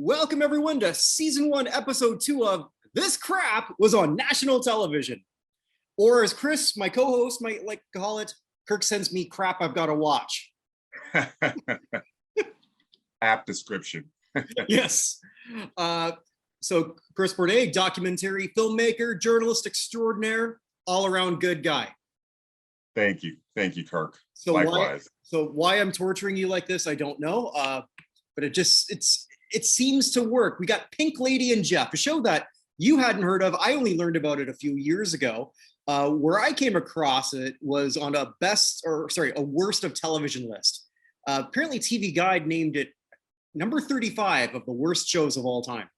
Welcome everyone to season 1, episode 2 of This Crap Was on National Television. Or as Chris, my co-host, might like to call it, Kirk sends me crap I've got to watch. Apt description. Yes. So Chris Bournea, documentary filmmaker, journalist extraordinaire, all-around good guy. Thank you, Kirk. So likewise. Why I'm torturing you like this, I don't know. But it seems to work. We got Pink Lady and Jeff, a show that you hadn't heard of. I only learned about it a few years ago. Where I came across it was on a worst of television list. Apparently TV Guide named it number 35 of the worst shows of all time.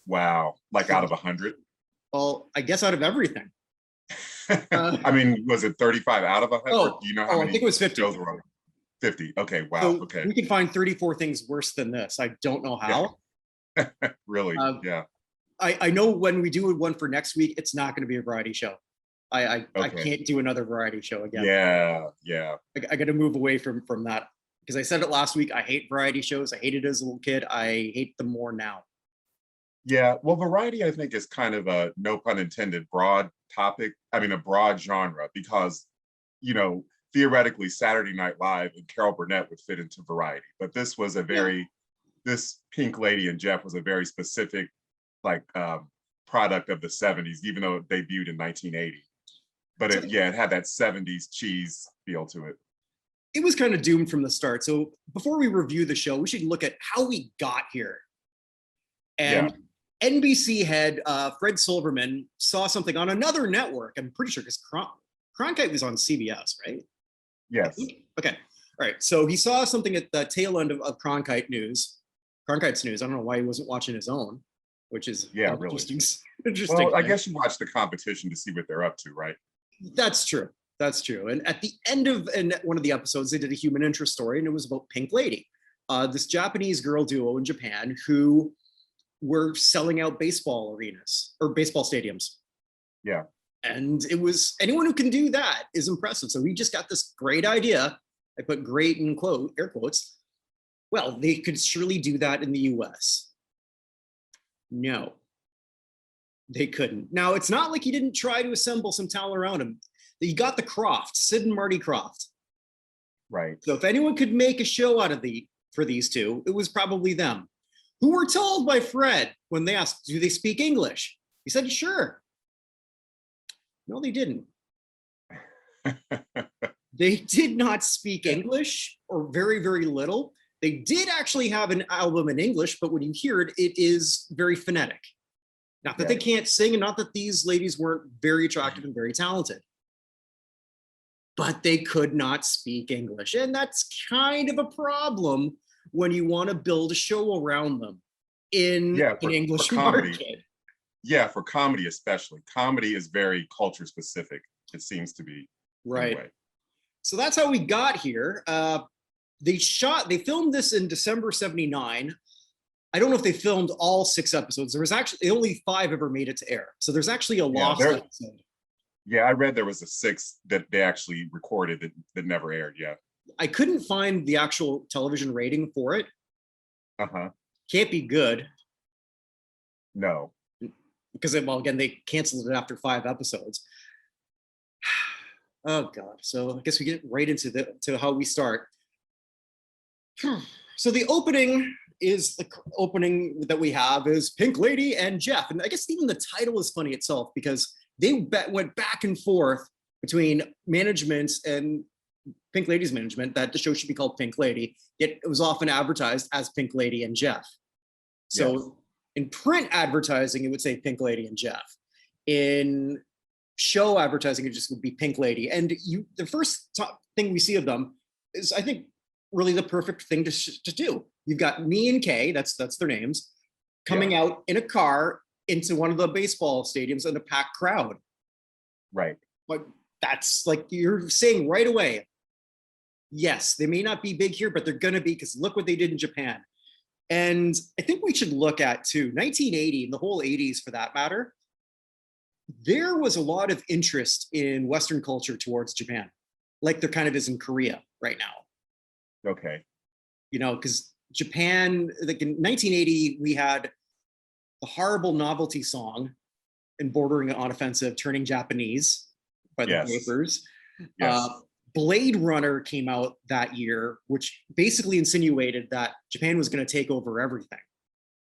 Wow, like out of 100? Well, I guess out of everything. I mean, was it 35 out of 100? Oh, do you know how many I think it was 50. shows were on? 50. Okay, wow. So okay. We can find 34 things worse than this. I don't know how. Yeah. Really? Yeah. I know when we do one for next week, it's not going to be a variety show. I can't do another variety show again. Yeah. I got to move away from that because I said it last week. I hate variety shows. I hated it as a little kid. I hate them more now. Yeah, well, variety, I think, is kind of a, no pun intended, broad topic. I mean, a broad genre because, theoretically, Saturday Night Live and Carol Burnett would fit into variety. But this was this Pink Lady and Jeff was a very specific, product of the 70s, even though it debuted in 1980. But it had that 70s cheese feel to it. It was kind of doomed from the start. So before we review the show, we should look at how we got here. And NBC head Fred Silverman saw something on another network. I'm pretty sure because Cronkite was on CBS, right? Yes. Okay. All right. So he saw something at the tail end of Cronkite's news. I don't know why he wasn't watching his own, which is really interesting. Well, I guess you watch the competition to see what they're up to, right? That's true. And at the end of one of the episodes, they did a human interest story, and it was about Pink Lady, this Japanese girl duo in Japan who were selling out baseball arenas or baseball stadiums. Yeah. And it was, anyone who can do that is impressive. So we just got this great idea. I put great in air quotes. Well, they could surely do that in the US. No, they couldn't. Now, it's not like he didn't try to assemble some talent around him. You got the Croft, Sid and Marty Croft. Right. So if anyone could make a show out of for these two, it was probably them, who were told by Fred when they asked, do they speak English? He said, sure. No, they didn't. They did not speak English, or very, very little. They did actually have an album in English, but when you hear it, it is very phonetic. Not that they can't sing, and not that these ladies weren't very attractive and very talented, but they could not speak English. And that's kind of a problem when you want to build a show around them in an English market. Yeah, for comedy especially. Comedy is very culture specific, it seems to be. Right. Anyway. So that's how we got here. They filmed this in December 79. I don't know if they filmed all 6 episodes. There was actually only 5 ever made it to air. So there's actually a lost episode. Yeah, I read there was a 6th that they actually recorded that never aired yet. I couldn't find the actual television rating for it. Can't be good. No. Because, again, they canceled it after 5 episodes. Oh, God. So I guess we get right into how we start. So the opening that we have is Pink Lady and Jeff. And I guess even the title is funny itself because they went back and forth between management and Pink Lady's management that the show should be called Pink Lady, yet it was often advertised as Pink Lady and Jeff. So in print advertising, it would say Pink Lady and Jeff. In show advertising, it just would be Pink Lady. And the first thing we see of them is, I think, really the perfect thing to do. You've got me and Kay, that's their names, coming out in a car into one of the baseball stadiums in a packed crowd. Right. But that's like you're saying right away, yes, they may not be big here, but they're going to be, because look what they did in Japan. And I think we should look at, too, 1980 and the whole 80s for that matter, there was a lot of interest in Western culture towards Japan, like there kind of is in Korea right now. Okay. Because Japan, like in 1980, we had the horrible novelty song and bordering on offensive, Turning Japanese by the Yes. Vapors. Yes. Blade Runner came out that year, which basically insinuated that Japan was going to take over everything.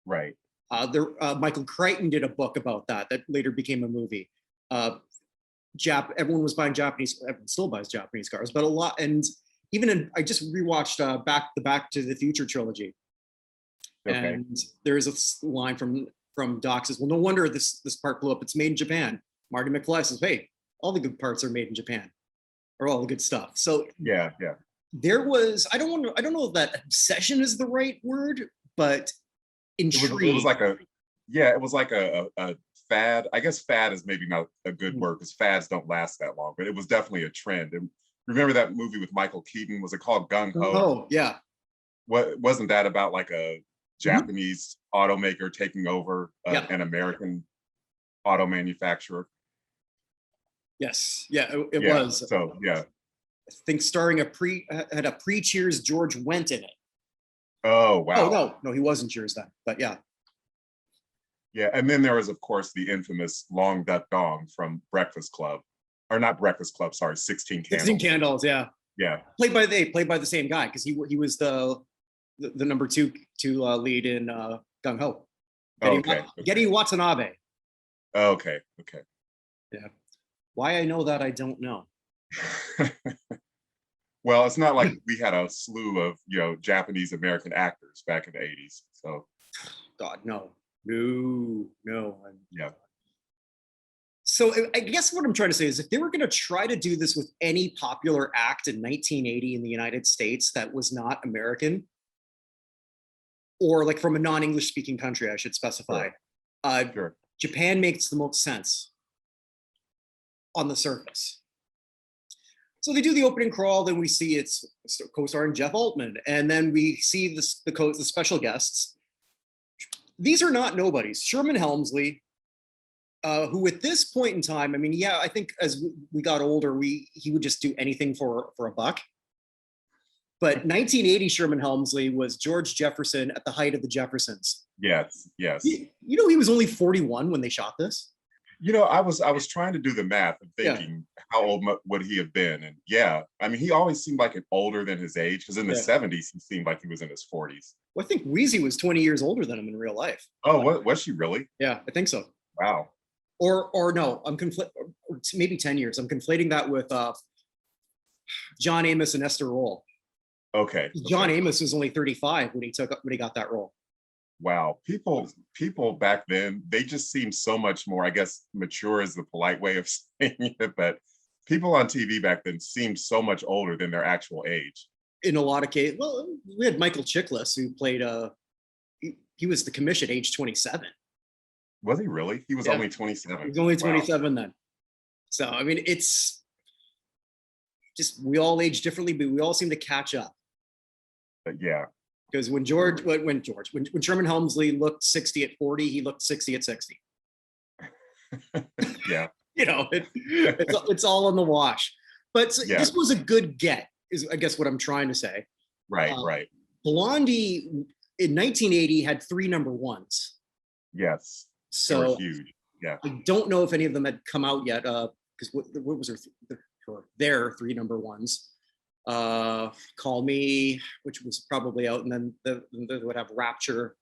Right. Michael Crichton did a book about that later became a movie. Everyone was buying Japanese, everyone still buys Japanese cars, but a lot. And even I just rewatched the Back to the Future trilogy. Okay. And there's a line from Doc says, well, no wonder this part blew up. It's made in Japan. Marty McFly says, hey, all the good parts are made in Japan, or all the good stuff. So yeah. There was, I don't know if that obsession is the right word, but intrigue. It was like a fad. I guess fad is maybe not a good word because fads don't last that long, but it was definitely a trend. And remember that movie with Michael Keaton? Was it called Gung Ho? Oh, yeah. Wasn't that about like a Japanese automaker taking over an American auto manufacturer? Yes. Yeah, it was. So, yeah. I think starring had a pre-Cheers George Wendt in it. Oh, wow. Oh, no, he wasn't Cheers then, but yeah. Yeah, and then there was, of course, the infamous Long Duck Dong from Breakfast Club, or not Breakfast Club, sorry, 16 Candles. 16 Candles, yeah. Yeah. Played by the same guy, because he was the number two lead in Gung Ho. Getty Watanabe. Okay. Yeah. Why I know that, I don't know. Well, it's not like we had a slew of Japanese American actors back in the 80s. So God, no. Yeah. So I guess what I'm trying to say is if they were going to try to do this with any popular act in 1980 in the United States that was not American, or like from a non-English speaking country, I should specify, Sure. Japan makes the most sense on the surface. So they do the opening crawl, then we see it's co-starring Jeff Altman, and then we see the special guests. These are not nobodies. Sherman Helmsley, who at this point in time, I mean, yeah, I think as we got older, he would just do anything for a buck. But 1980 Sherman Helmsley was George Jefferson at the height of the Jeffersons. Yes. You know, he was only 41 when they shot this. I was trying to do the math and thinking how old would he have been, and I mean, he always seemed like older than his age, because in the 70s he seemed like he was in his 40s. Well, I think Wheezy was 20 years older than him in real life. Oh, was she really? Yeah, I think so. Wow. Or no, I'm maybe 10 years. I'm conflating that with John Amos and Esther Roll. Okay. John Amos was only 35 when he got that role. Wow. People back then, they just seemed so much more, I guess, mature is the polite way of saying it, but people on TV back then seemed so much older than their actual age. In a lot of cases, well, we had Michael Chiklis, who played he was the commission age 27. Was he really? He was only 27. He was only 27 then. So I mean, it's just we all age differently, but we all seem to catch up. But yeah. Because when Sherman Helmsley looked 60 at 40, he looked 60 at 60. Yeah. It's all on the wash. But this was a good get, is I guess what I'm trying to say. Right. Blondie in 1980 had 3 number ones. Yes. So they were huge. Yeah. I don't know if any of them had come out yet. Because what was their 3 number ones? Call Me, which was probably out, and then they would have Rapture.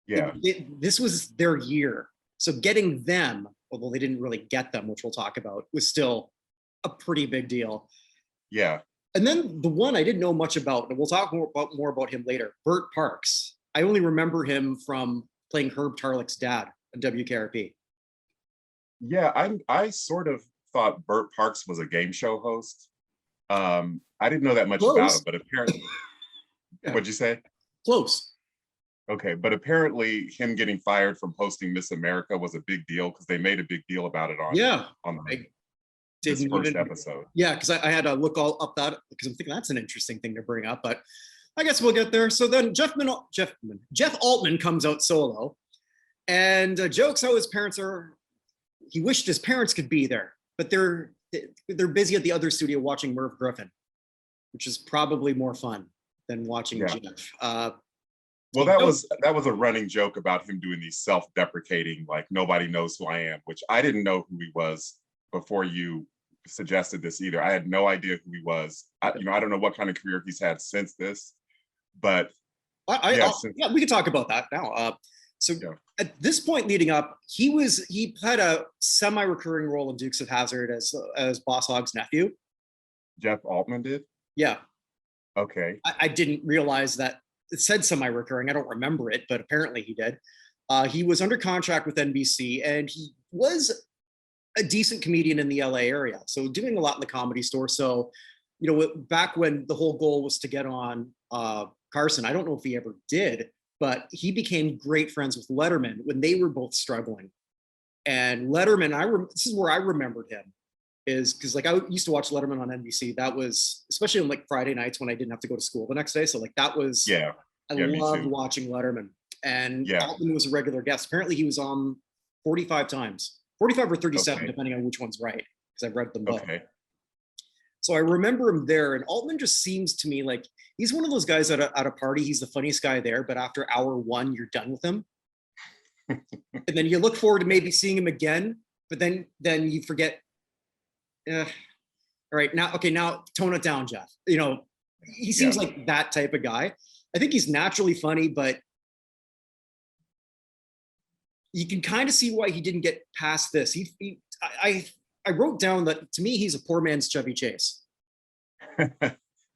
Yeah. This was their year. So getting them, although they didn't really get them, which we'll talk about, was still a pretty big deal. Yeah. And then the one I didn't know much about, and we'll talk more about him later, Bert Parks. I only remember him from playing Herb Tarlick's dad on WKRP. Yeah, I sort of thought Bert Parks was a game show host. I didn't know that much about him, but apparently, what'd you say? Close. Okay, but apparently him getting fired from hosting Miss America was a big deal, because they made a big deal about it on this first episode. Yeah, because I had to look all up that, because I'm thinking that's an interesting thing to bring up, but I guess we'll get there. So then Jeff Altman comes out solo and jokes how his parents he wished his parents could be there, but they're busy at the other studio watching Merv Griffin, which is probably more fun than watching Jeff. Well, that was a running joke about him doing these self-deprecating, like nobody knows who I am, which I didn't know who he was before you suggested this either. I had no idea who he was. I don't know what kind of career he's had since this, but yeah, we can talk about that now. So yeah. At this point leading up, he had a semi-recurring role in Dukes of Hazzard as Boss Hogg's nephew. Jeff Altman did? Yeah. Okay. I didn't realize that it said semi-recurring. I don't remember it, but apparently he did. He was under contract with NBC, and he was a decent comedian in the LA area. So doing a lot in the Comedy Store. So, back when the whole goal was to get on Carson, I don't know if he ever did, but he became great friends with Letterman when they were both struggling. And Letterman, this is where I remembered him, is because like I used to watch Letterman on NBC. That was especially on like Friday nights when I didn't have to go to school the next day. So like that was, I loved watching Letterman. And Altman was a regular guest. Apparently he was on 45 times, 45 or 37, depending on which one's right, because I've read them both. Okay. So I remember him there, and Altman just seems to me like he's one of those guys at a party. He's the funniest guy there, but after hour one, you're done with him. And then you look forward to maybe seeing him again, but then you forget. All right, now tone it down, Jeff. He seems like that type of guy. I think he's naturally funny, but you can kind of see why he didn't get past this. I wrote down that to me, he's a poor man's Chevy Chase.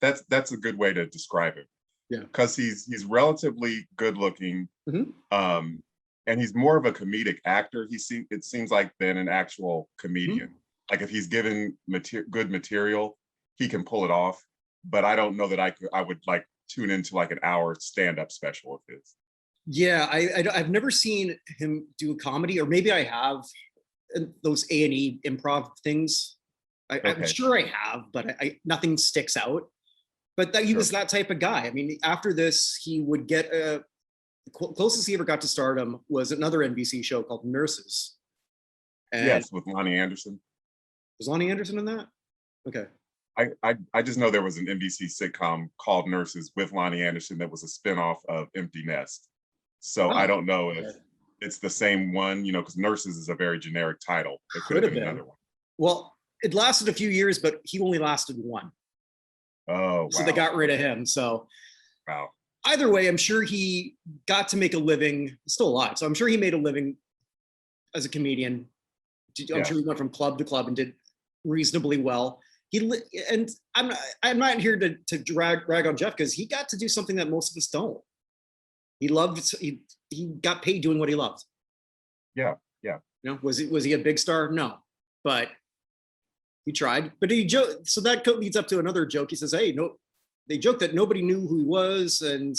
That's a good way to describe it. Yeah, because he's relatively good looking, and he's more of a comedic actor. It seems like than an actual comedian. Like if he's given good material, he can pull it off. But I don't know that I would like tune into like an hour stand-up special of his. Yeah, I've never seen him do a comedy, or maybe I have. Those A&E improv things. I'm sure I have, but nothing sticks out. But he was that type of guy. I mean, after this, he would get the closest he ever got to stardom was another NBC show called Nurses. And yes, with Lonnie Anderson. Was Lonnie Anderson in that? Okay. I just know there was an NBC sitcom called Nurses with Lonnie Anderson that was a spinoff of Empty Nest. So I don't know if it's the same one, because Nurses is a very generic title. It could have been another one. Well, it lasted a few years, but he only lasted one. Oh, wow. So they got rid of him. So wow. Either way, I'm sure he got to make a living, still alive. So I'm sure he made a living as a comedian. I'm sure he went from club to club and did reasonably well. And I'm not here to rag on Jeff, because he got to do something that most of us don't. He got paid doing what he loved. Yeah. Was he a big star? No, but he tried. But so that leads up to another joke. He says, "Hey, no," they joked that nobody knew who he was, and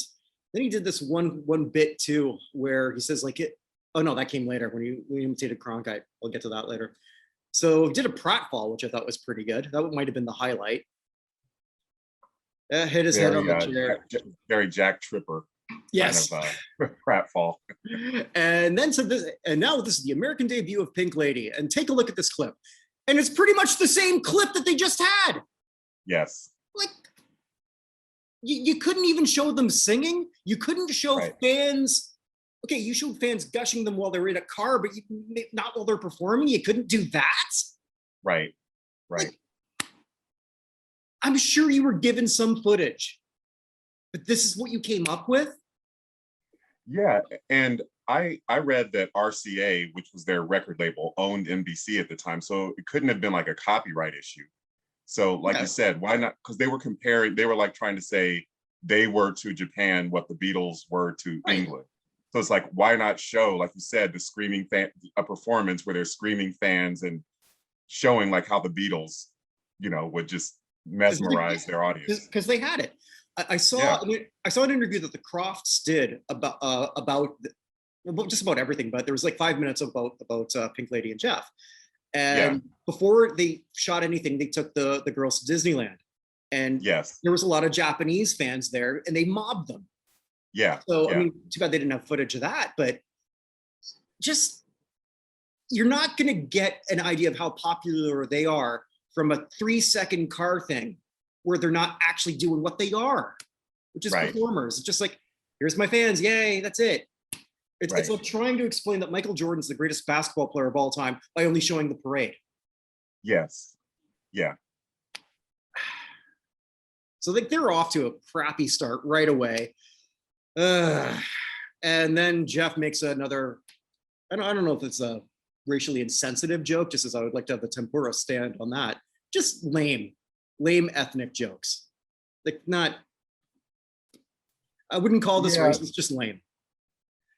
then he did this one bit too, where he says like it. Oh no, that came later when he imitated Cronkite. I'll get to that later. So he did a pratfall, which I thought was pretty good. That might have been the highlight. Hit his head on the chair. Very Jack Tripper. Yes. Kind of pratfall. And then now this is the American debut of Pink Lady. And take a look at this clip. And it's pretty much the same clip that they just had. Yes. Like, you couldn't even show them singing. You couldn't show fans. Okay, you showed fans gushing them while they're in a car, but not while they're performing. You couldn't do that. Right. Like, I'm sure you were given some footage, but this is what you came up with? Yeah, and I read that RCA, which was their record label, owned NBC at the time, so it couldn't have been like a copyright issue. So like you said, why not? Because they were like trying to say they were to Japan what the Beatles were to England. So it's like, why not show, like you said, a performance where they're screaming fans and showing like how the Beatles, would just mesmerize their audience. Because they had it. I saw an interview that the Crofts did about just about everything, but there was like 5 minutes about Pink Lady and Jeff. And before they shot anything, they took the girls to Disneyland. And there was a lot of Japanese fans there, and they mobbed them. Yeah. So, I mean, too bad they didn't have footage of that, but just, you're not going to get an idea of how popular they are from a 3-second car thing where they're not actually doing what they are, which is performers. It's just like, here's my fans, yay, that's it. It's Right. like trying to explain that Michael Jordan's the greatest basketball player of all time by only showing the parade. Yes. Yeah. So like they're off to a crappy start right away. And then Jeff makes another, I don't know if it's a racially insensitive joke, just as I would like to have the tempura stand on that. Just lame ethnic jokes. Like not, I wouldn't call this Yeah. racist, just lame.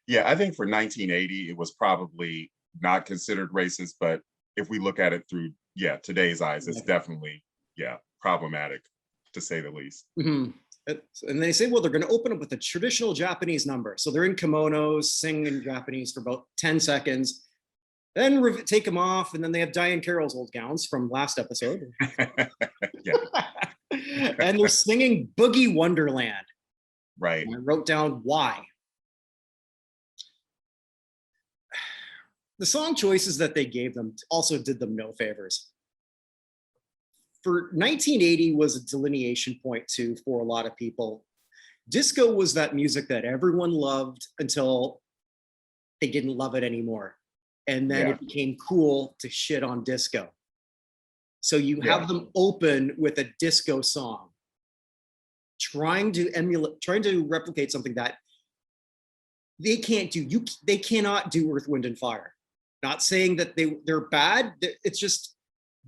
Yeah. I think for 1980, it was probably not considered racist, but if we look at it through, today's eyes, it's definitely, problematic to say the least. Mm-hmm. And they say, well, they're going to open up with a traditional Japanese number. So they're in kimonos, sing in Japanese for about 10 seconds, then take them off. And then they have Diane Carroll's old gowns from last episode. Yeah. And they're singing Boogie Wonderland. Right. And I wrote down why. The song choices that they gave them also did them no favors. For 1980 was a delineation point too for a lot of people. Disco was that music that everyone loved until they didn't love it anymore. And then it became cool to shit on disco. So you have them open with a disco song, trying to replicate something that they can't do. They cannot do Earth, Wind, and Fire. Not saying that they're bad. It's just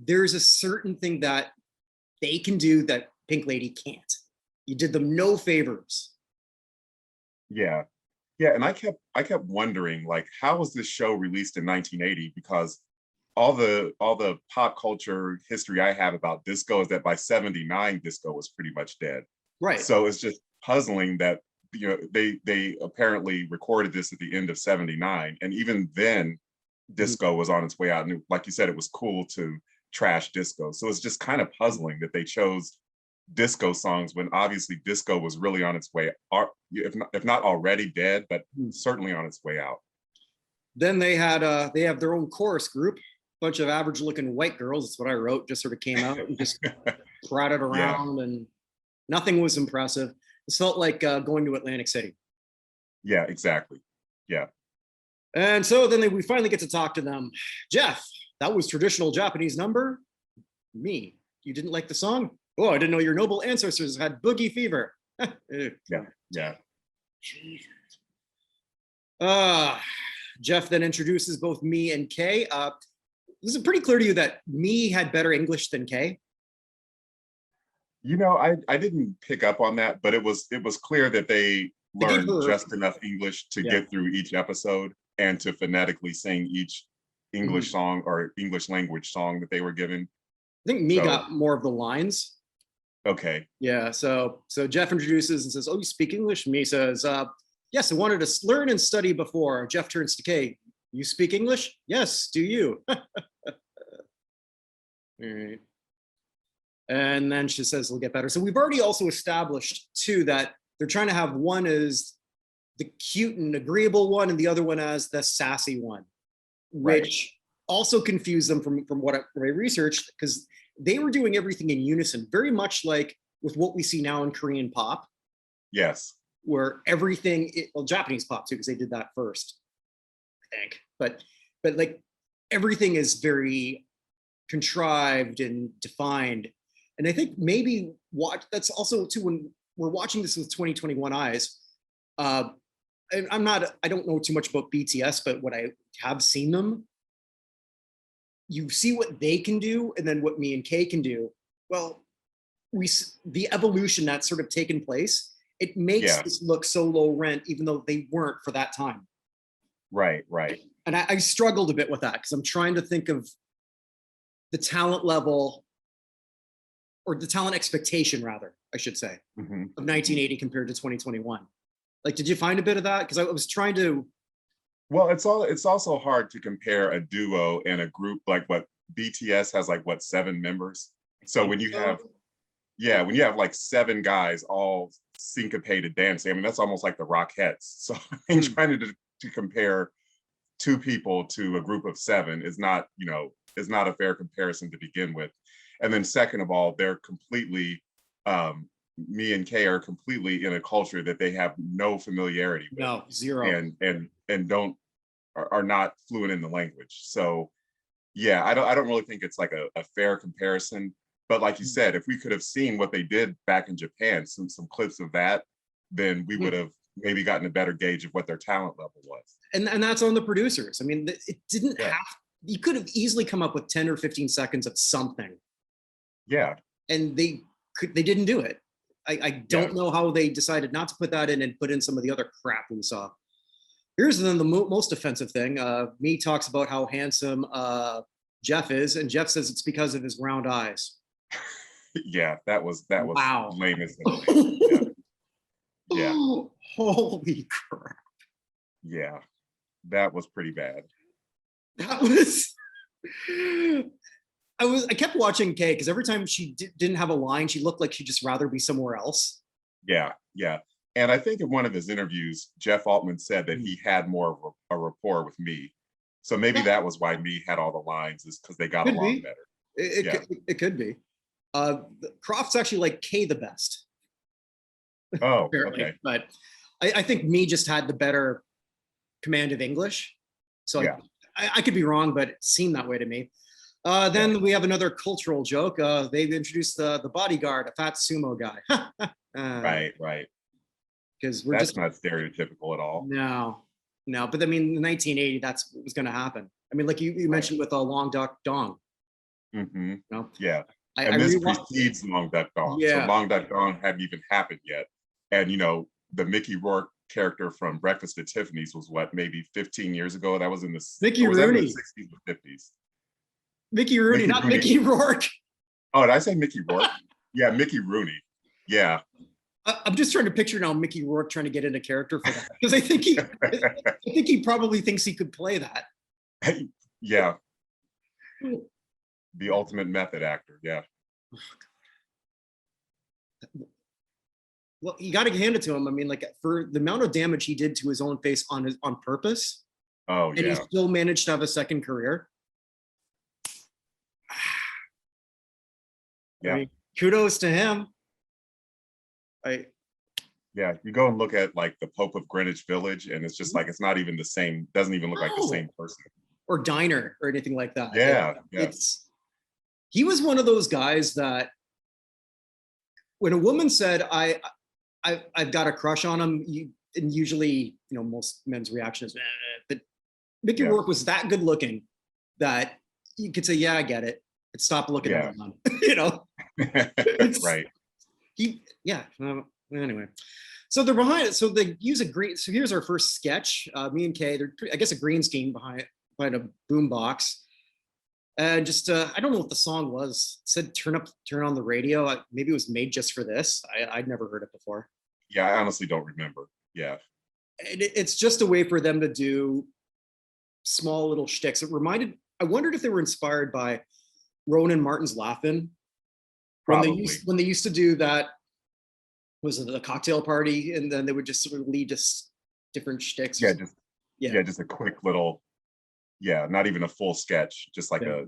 there's a certain thing that they can do that Pink Lady can't. You did them no favors. Yeah. Yeah. And I kept wondering, like, how was this show released in 1980? Because all the pop culture history I have about disco is that by 79, disco was pretty much dead. Right. So it's just puzzling that they apparently recorded this at the end of 79. And even then, disco was on its way out. And like you said, it was cool to trash disco. So it's just kind of puzzling that they chose disco songs when obviously disco was really on its way, if not already dead, but certainly on its way out. Then they have their own chorus group, bunch of average looking white girls. That's what I wrote, just sort of came out and just trotted around and nothing was impressive. It felt like going to Atlantic City. Yeah, exactly. Yeah. And so then we finally get to talk to them. Jeff, that was traditional Japanese number. Me, you didn't like the song? Oh, I didn't know your noble ancestors had boogie fever. Yeah. Jeff then introduces both me and Kay. Is it pretty clear to you that me had better English than Kay? I didn't pick up on that, but it was clear that they learned just enough English to get through each episode and to phonetically sing each English song or English language song that they were given. I think me got more of the lines. Okay. Yeah. So Jeff introduces and says, "Oh, you speak English?" Me says, "Yes, I wanted to learn and study before." Jeff turns to Kay. "You speak English?" "Yes. Do you?" All right. And then she says, "It'll get better." So we've already also established too that they're trying to have one as the cute and agreeable one, and the other one as the sassy one, which also confused them from what I researched, because they were doing everything in unison, very much like with what we see now in Korean pop. Yes. Where everything, Japanese pop too, because they did that first, I think. But like everything is very contrived and defined. And I think maybe that's also too when we're watching this with 2021 eyes. I don't know too much about BTS, but what I have seen them, you see what they can do and then what me and Kay can do. Well, the evolution that's sort of taken place, it makes this look so low rent, even though they weren't for that time. Right. And I struggled a bit with that because I'm trying to think of the talent level, or the talent expectation, rather, I should say, of 1980 compared to 2021. Like, did you find a bit of that? Because I was trying to. Well, it's also hard to compare a duo and a group like what BTS has, like 7 members. So when you have like 7 guys all syncopated dancing, I mean, that's almost like the Rockettes. So trying to compare 2 people to a group of 7 is not a fair comparison to begin with. And then second of all, they're completely me and Kay are completely in a culture that they have no familiarity with. No, zero. And don't are not fluent in the language. So yeah, I don't really think it's like a fair comparison. But like you said, if we could have seen what they did back in Japan, some clips of that, then we would have maybe gotten a better gauge of what their talent level was. And that's on the producers. I mean, it didn't Yeah. have, you could have easily come up with 10 or 15 seconds of something. Yeah. And they didn't do it. I don't know how they decided not to put that in and put in some of the other crap we saw. Here's then the most offensive thing. Me talks about how handsome Jeff is, and Jeff says it's because of his round eyes. Yeah, that was Wow. lame as anything. Yeah. Holy crap. Yeah, that was pretty bad. That was. I kept watching Kay because every time she didn't have a line, she looked like she'd just rather be somewhere else. Yeah. And I think in one of his interviews, Jeff Altman said that he had more of a rapport with me. So maybe that was why me had all the lines, is because they got along better. It could be. Croft's actually like Kay the best. Oh, Apparently. okay. But I think me just had the better command of English. So I could be wrong, but it seemed that way to me. Then we have another cultural joke. They've introduced the bodyguard, a fat sumo guy. Right. Because we're that's just not stereotypical at all. No. But I mean, in 1980, that's what was going to happen. I mean, like you mentioned with a Long Duck Dong. Mm-hmm. You know? Yeah. And this precedes Long Duck Dong. Yeah. So Long Duck Dong hadn't even happened yet. And the Mickey Rourke character from Breakfast at Tiffany's was what, maybe 15 years ago? That was in the Mickey Rooney. 60s or 50s. Mickey Rooney, not Rooney. Mickey Rourke. Oh, did I say Mickey Rourke? Yeah, Mickey Rooney. Yeah. I'm just trying to picture now Mickey Rourke trying to get into character for that, because I think he probably thinks he could play that. Yeah. The ultimate method actor. Yeah. Well, you got to hand it to him. I mean, like, for the amount of damage he did to his own face on purpose. Oh, and he still managed to have a second career. Yeah. I mean, kudos to him. Yeah, you go and look at like the Pope of Greenwich Village, and it's just like, it's not even the same, doesn't even look like the same person. Or Diner or anything like that. Yeah. He was one of those guys that when a woman said, I've got a crush on him, and usually, most men's reaction is, but Mickey Rourke was that good looking that you could say, yeah, I get it. But stop looking at him. Right. Anyway, so they're behind it. So they use a green. So here's our first sketch. Me and Kay, I guess a green screen behind a boom box. And just, I don't know what the song was. It said, turn on the radio. Maybe it was made just for this. I'd never heard it before. Yeah, I honestly don't remember. Yeah. And it's just a way for them to do small little shticks. I wondered if they were inspired by Ronan Martin's Laugh-In. When they used to do that, was it the cocktail party, and then they would just sort of lead us different shticks. Just a quick little, not even a full sketch, just like a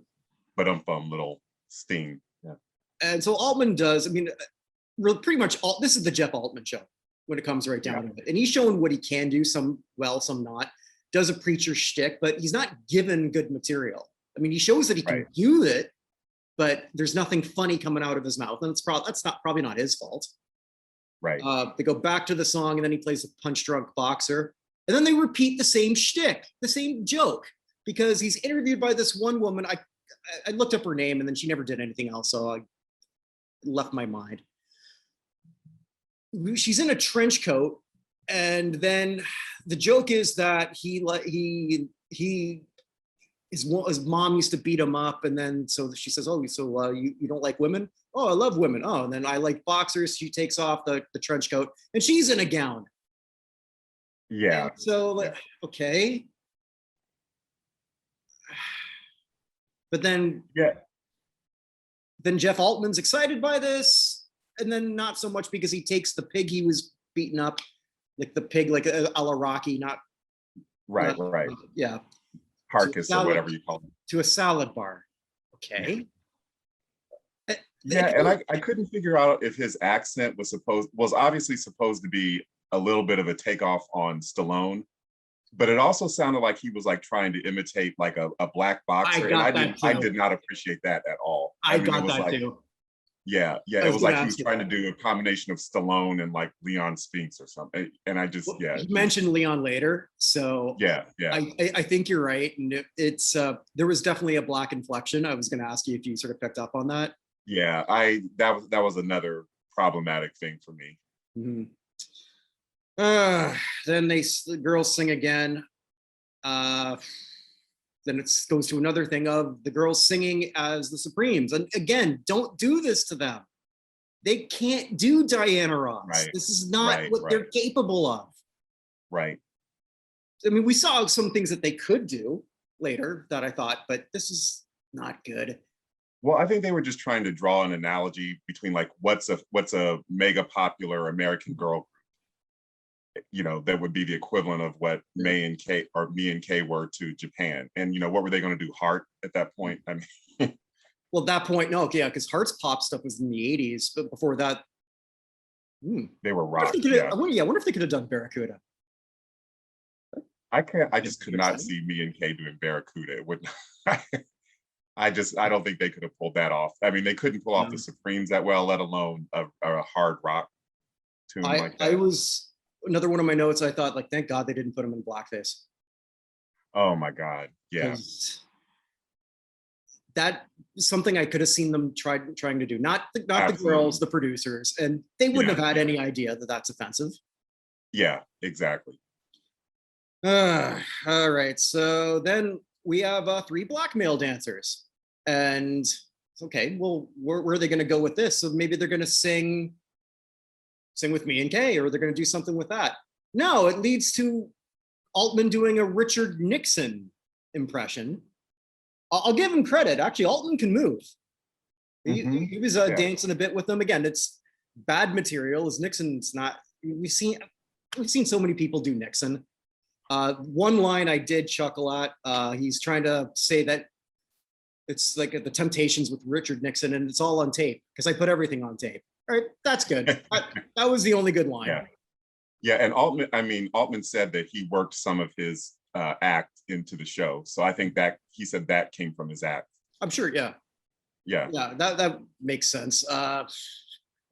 little sting. Yeah. And so Altman does, I mean, pretty much this is the Jeff Altman show when it comes right down to it. And he's showing what he can do, some well, some not. Does a preacher shtick, but he's not given good material. I mean, he shows that he can do it, but there's nothing funny coming out of his mouth, and that's probably not his fault. Right. They go back to the song, and then he plays a punch-drunk boxer, and then they repeat the same shtick, the same joke, because he's interviewed by this one woman. I looked up her name, and then she never did anything else, so I left my mind. She's in a trench coat, and then the joke is that his mom used to beat him up, and then so she says, "Oh, so you don't like women? Oh, I love women. Oh, and then I like boxers." She takes off the trench coat, and she's in a gown. Yeah. And so okay, but then then Jeff Altman's excited by this, and then not so much, because he takes the pig he was beating up, like the pig, like a la Rocky, not right. Yeah. Carcass or whatever you call it. To a salad bar. Okay. Yeah, and I couldn't figure out if his accent was obviously supposed to be a little bit of a takeoff on Stallone, but it also sounded like he was like trying to imitate like a black I boxer, and got that I too. did not appreciate that at all. I I mean, it got was that like, too. yeah, I it was was going to like he was ask you trying to that. do a combination of Stallone and like Leon Spinks or something, and I just, Well, yeah, you mentioned Leon later, so yeah, I think you're right, and it's there was definitely a black inflection. I was going to ask you if you sort of picked up on that. yeah. That was another problematic thing for me. Mhm. Then the girls sing again. Uh, then it goes to another thing of the girls singing as the Supremes, and again, don't do this to them. They can't do Diana Ross. Right, This is not right, what right, they're capable of. right. I mean, we saw some things that they could do later that I thought, but this is not good. Well, I think they were just trying to draw an analogy between like what's a mega popular American girl, that would be the equivalent of what Yeah. May and Kay or Me and Kay were to Japan. And what were they going to do? Heart at that point? I mean, Well, at that point, no, yeah, because Heart's pop stuff was in the '80s, but before that, they were wonder if rock. they could have, Yeah, yeah, I wonder if they could have done Barracuda. I can't. I That'd just be could not exciting. see Me and Kay doing Barracuda. It would. I don't think they could have pulled that off. I mean, they couldn't pull off the No. Supremes that well, let alone a hard rock tune like I that. was another one of my notes. I thought, like, thank God they didn't put him in blackface Oh my God. Yeah. because that is something I could have seen them trying to do. Not the Absolutely. girls, the producers, and they wouldn't Yeah. have had Yeah. any idea that that's offensive. Yeah. Exactly. All right. So then we have three black male dancers, and it's okay. Well, where are they going to go with this? So maybe they're going to sing with Me and Kay, or they're going to do something with that. No, it leads to Altman doing a Richard Nixon impression. I'll give him credit. Actually, Altman can move. He was Yeah. dancing a bit with them. Again, it's bad material. As Nixon's not. We've seen so many people do Nixon. One line I did chuckle at. He's trying to say that it's like the Temptations with Richard Nixon, and it's all on tape because I put everything on tape. All right, that's good. That was the only good line. Yeah. Yeah. And Altman said that he worked some of his act into the show. So I think that he said that came from his act. I'm sure. Yeah, Yeah. yeah, that makes sense. Then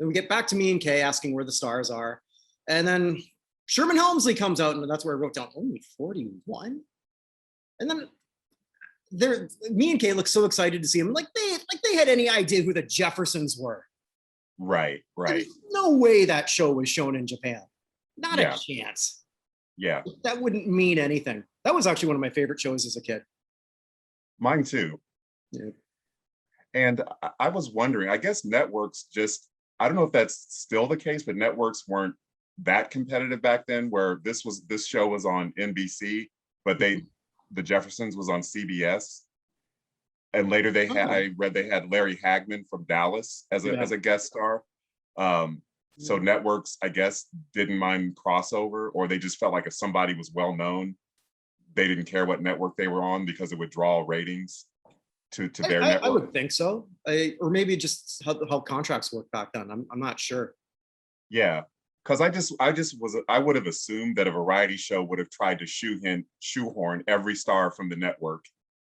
we get back to Me and Kay asking where the stars are, and then Sherman Helmsley comes out, and that's where I wrote down only 41. And then Me and Kay look so excited to see him, like they had any idea who the Jeffersons were. Right. Right. There's no way that show was shown in Japan. Not Yeah. a chance. Yeah. That wouldn't mean anything. That was actually one of my favorite shows as a kid. Mine too. Yeah. And I was wondering, I guess networks I don't know if that's still the case, but networks weren't that competitive back then where this show was on NBC, but the Jeffersons was on CBS. And later I read they had Larry Hagman from Dallas as a guest star. So networks, I guess, didn't mind crossover, or they just felt like if somebody was well known, they didn't care what network they were on because it would draw ratings to their network. I would think so. Or maybe just how contracts work back then. I'm not sure. Yeah. Because I would have assumed that a variety show would have tried to shoehorn every star from the network,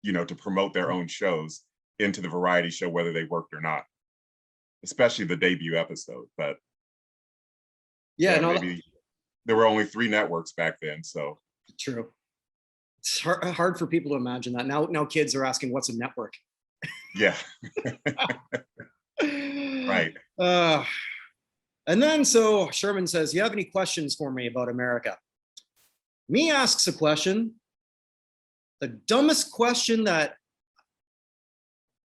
to promote their own shows into the variety show, whether they worked or not, especially the debut episode. But Yeah, no, maybe there were only 3 networks back then. So true. It's hard for people to imagine that. Now kids are asking what's a network. yeah. Right. And then so Sherman says, "You have any questions for me about America?" Me asks a question, the dumbest question that,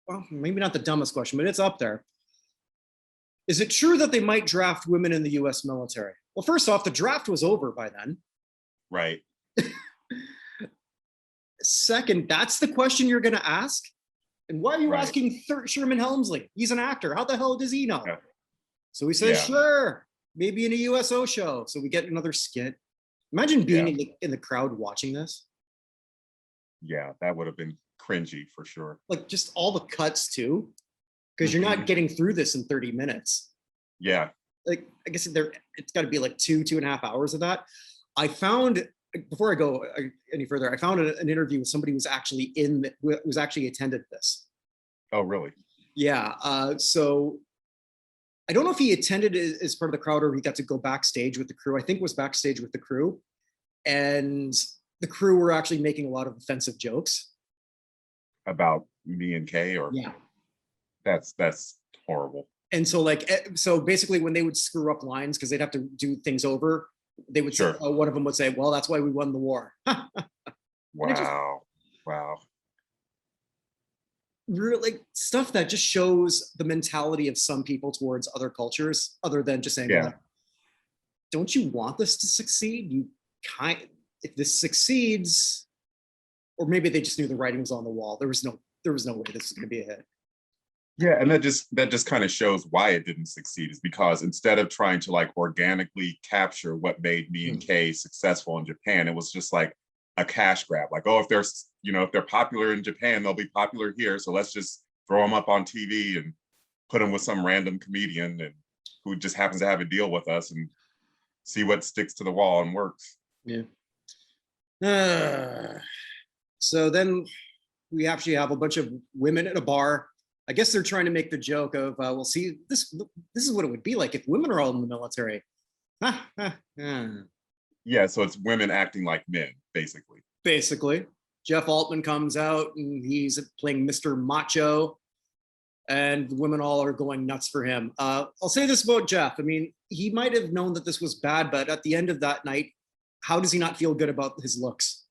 well, maybe not the dumbest question, but it's up there. Is it true that they might draft women in the US military? Well, first off, the draft was over by then. Right. Second, that's the question you're going to ask? And why are you Right. asking Sherman Helmsley? He's an actor. How the hell does he know? Yeah. So he says, Yeah. sure, maybe in a USO show. So we get another skit. Imagine being in the crowd watching this. Yeah, that would have been cringy for sure. Like just all the cuts too. because you're Mhm. not getting through this in 30 minutes. Yeah. Like, I guess it's got to be like 2.5 hours of that. I found, before I go any further, I found an interview with somebody who's actually attended this. Oh, really? Yeah. So I don't know if he attended as part of the crowd or he got to go backstage with the crew. I think it was backstage with the crew, and the crew were actually making a lot of offensive jokes. About me and Kay, or Yeah. that's horrible. And so so basically when they would screw up lines because they'd have to do things over, they would say, Sure. one of them would say, well, that's why we won the war. Wow. Wow. Really stuff that just shows the mentality of some people towards other cultures, other than just saying, Yeah. well, don't you want this to succeed? If this succeeds, or maybe they just knew the writing was on the wall. There was no way this was going to be a hit. Yeah, and that just kind of shows why it didn't succeed, is because instead of trying to like organically capture what made me and Kay successful in Japan, it was just like a cash grab. Like, oh, if they're popular in Japan, they'll be popular here. So let's just throw them up on TV and put them with some random comedian and who just happens to have a deal with us and see what sticks to the wall and works. Yeah. So then we actually have a bunch of women at a bar. I guess they're trying to make the joke of, well, see, this is what it would be like if women are all in the military. Yeah, so it's women acting like men, basically. Basically, Jeff Altman comes out and he's playing Mr. Macho, and the women all are going nuts for him. I'll say this about Jeff. I mean, he might have known that this was bad, but at the end of that night, how does he not feel good about his looks?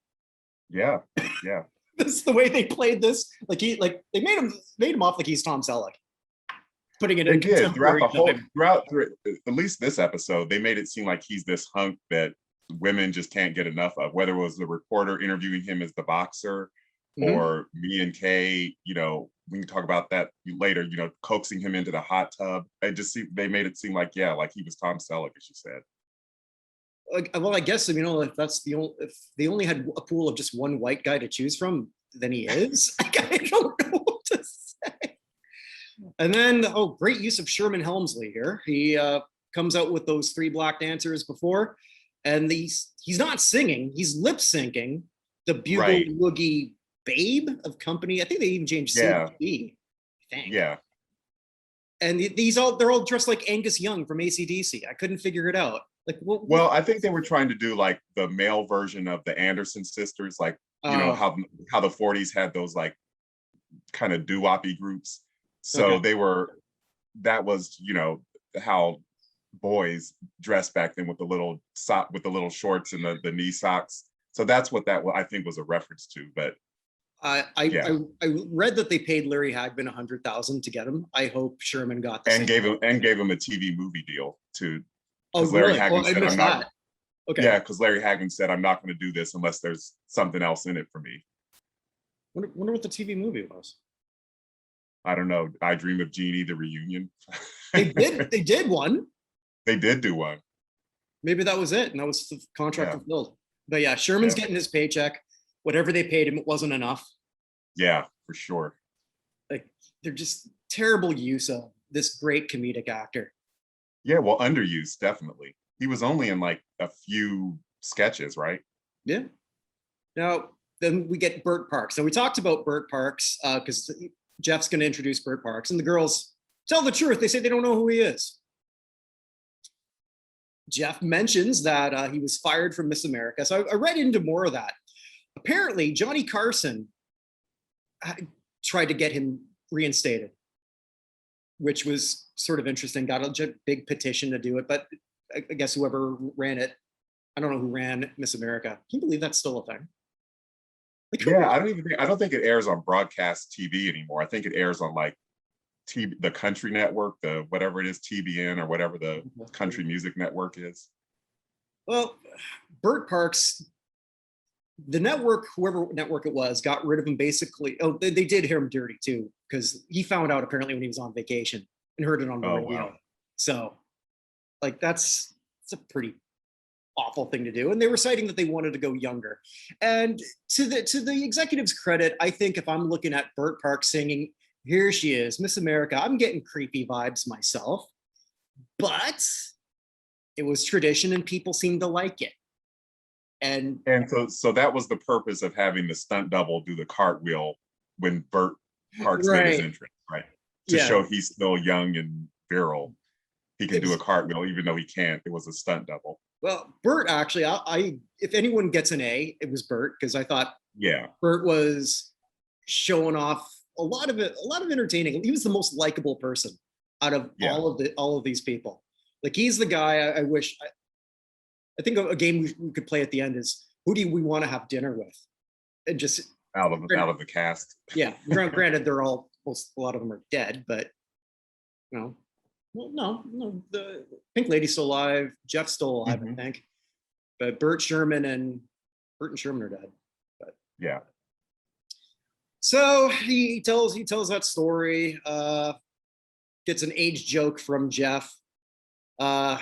Yeah, yeah. This is the way they played this. They made him off like he's Tom Selleck. Putting it They in did contemporary throughout at least this episode, they made it seem like he's this hunk that women just can't get enough of, whether it was the reporter interviewing him as the boxer, or me and Kay, we can talk about that later, coaxing him into the hot tub. They made it seem like, yeah, like he was Tom Selleck, as you said. Well, I guess, if they only had a pool of just one white guy to choose from, then he is. I don't know what to say. And then, great use of Sherman Helmsley here. He comes out with those 3 black dancers before, and he's not singing, he's lip syncing the Bugle Right. Woogie Babe of Company. I think they even changed CB. Yeah. And they're all dressed like Angus Young from AC/DC. I couldn't figure it out. Well, I think they were trying to do like the male version of the Anderson sisters, like how the 40s had those like kind of doo-woppy groups. So okay. that was how boys dressed back then, with the little shorts and the knee socks. So that's what I think was a reference to. But I read that they paid Larry Hagman $100,000 to get him. I hope Sherman got the and same. gave him a TV movie deal too. Oh, Larry really? Hagman I said, missed that. Okay. Yeah, because Larry Hagman said, I'm not going to do this unless there's something else in it for me. Wonder what the TV movie was. I don't know. I Dream of Jeannie, the reunion. They did one. They did do one. Maybe that was it, and that was the contract fulfilled. But yeah, Sherman's getting his paycheck. Whatever they paid him, it wasn't enough. Yeah, for sure. Like, they're just terrible use of this great comedic actor. Yeah, well, underused, definitely. He was only in like a few sketches, right? Yeah. Now, then we get Burt Parks. So we talked about Burt Parks because Jeff's going to introduce Burt Parks, and the girls tell the truth. They say they don't know who he is. Jeff mentions that he was fired from Miss America. So I read into more of that. Apparently, Johnny Carson tried to get him reinstated, which was sort of interesting. Got a big petition to do it, but I guess whoever ran it, I don't know who ran Miss America. Can you believe that's still a thing? Yeah, I don't think it airs on broadcast TV anymore. I think it airs on like the country network, the whatever it is, TBN or whatever the country music network is. Well, Burt Parks, the network, whoever network it was, got rid of him basically. Oh, they did hear him dirty too, because he found out apparently when he was on vacation and heard it on the radio. Wow. So, like, it's a pretty awful thing to do. And they were citing that they wanted to go younger. And to the executive's credit, I think if I'm looking at Burt Parks singing here she is, Miss America. I'm getting creepy vibes myself, but it was tradition and people seemed to like it. And so that was the purpose of having the stunt double do the cartwheel when Burt Parks made his right, entrance, right? To yeah, show he's still young and virile. He can do a cartwheel even though he can't. It was a stunt double. well, Burt actually, I if anyone gets an A, it was Burt because I thought Yeah. Burt was showing off a lot of it, a lot of entertaining. He was the most likable person out of Yeah. all of these people. Like he's the guy I wish. I think a game we could play at the end is who do we want to have dinner with, and just Out of the cast. yeah. Granted, they're all a lot of them are dead, but you know, well, no, the Pink Lady's still alive. Jeff's still alive, I think, but Burt and Sherman are dead. But yeah. So he tells that story. Gets an age joke from Jeff. Then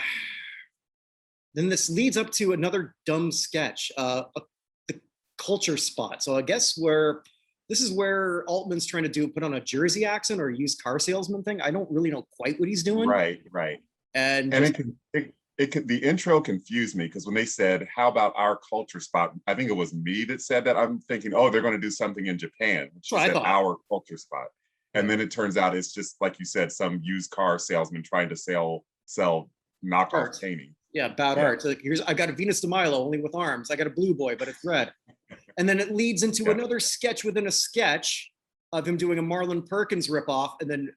this leads up to another dumb sketch, the culture spot. So I guess this is where Altman's trying to put on a Jersey accent or a used car salesman thing. I don't really know quite what he's doing. Right. And the intro confused me because when they said, "How about our culture spot?" I think it was me that said that. I'm thinking, oh, they're going to do something in Japan. She said our culture spot, and then it turns out it's just like you said, some used car salesman trying to sell knockoff painting. Yeah, bad art. So like, I got a Venus de Milo only with arms. I got a Blue Boy, but it's red. And then it leads into another sketch within a sketch of him doing a Marlon Perkins ripoff. And then,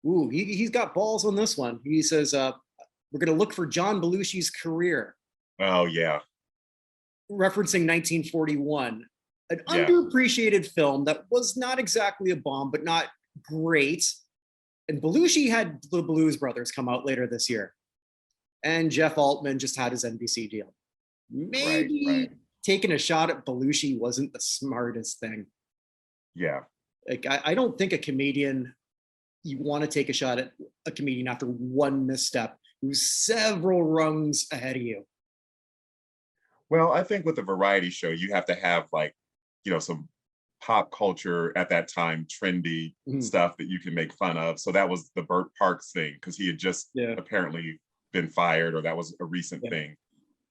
ooh, he's got balls on this one. He says, we're going to look for John Belushi's career. Oh, yeah. Referencing 1941, an underappreciated film that was not exactly a bomb, but not great. And Belushi had the Blues Brothers come out later this year. And Jeff Altman just had his NBC deal. Maybe taking a shot at Belushi wasn't the smartest thing. Yeah. Like I don't think a comedian, you want to take a shot at a comedian after one misstep who's several rungs ahead of you. Well, I think with a variety show, you have to have some pop culture at that time, trendy stuff that you can make fun of. So that was the Burt Parks thing because he had just apparently been fired, or that was a recent thing.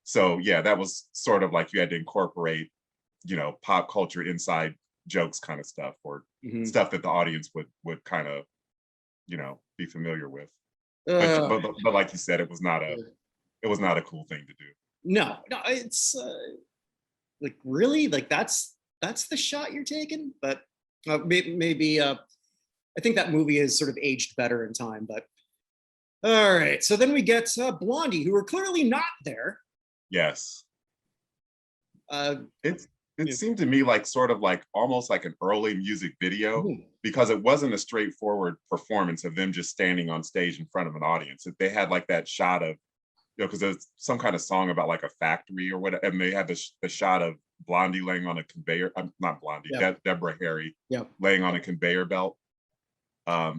So yeah, that was sort of like you had to incorporate, pop culture inside jokes kind of stuff, or stuff that the audience would kind of, be familiar with. But like you said, it was not a cool thing to do. No, it's like really like that's the shot you're taking. But maybe I think that movie has sort of aged better in time. But all right, so then we get Blondie, who are clearly not there. Yes. It seemed to me like sort of like almost like an early music video because it wasn't a straightforward performance of them just standing on stage in front of an audience. They had like that shot of, because there's some kind of song about like a factory or whatever, and they had the shot of Blondie laying on a conveyor. Not Blondie, Deborah Harry laying on a conveyor belt.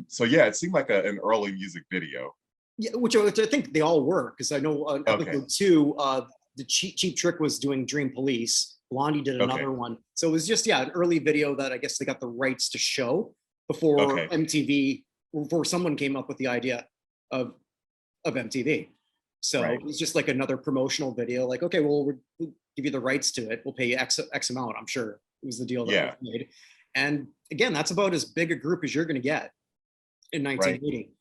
So yeah, it seemed like an early music video. Yeah, which I think they all were, because I know on episode 2, the Cheap Trick was doing Dream Police. Blondie did another one. So it was just, an early video that I guess they got the rights to show before MTV, before someone came up with the idea of MTV. So it was just like another promotional video. Like, okay, well, we'll give you the rights to it. We'll pay you X amount. I'm sure it was the deal that was made. And again, that's about as big a group as you're going to get in 1980.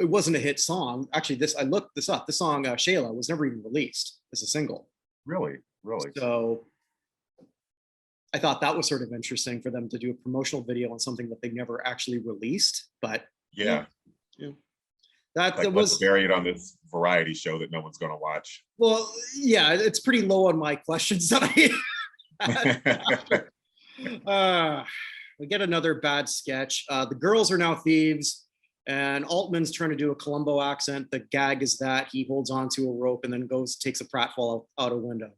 It wasn't a hit song. Actually, I looked this up. The song Shayla was never even released as a single. Really? So I thought that was sort of interesting for them to do a promotional video on something that they never actually released. But that was buried on this variety show that no one's going to watch. Well, yeah, it's pretty low on my questions that I had. We get another bad sketch. The girls are now thieves. And Altman's trying to do a Columbo accent. The gag is that he holds onto a rope and then takes a pratfall out a window.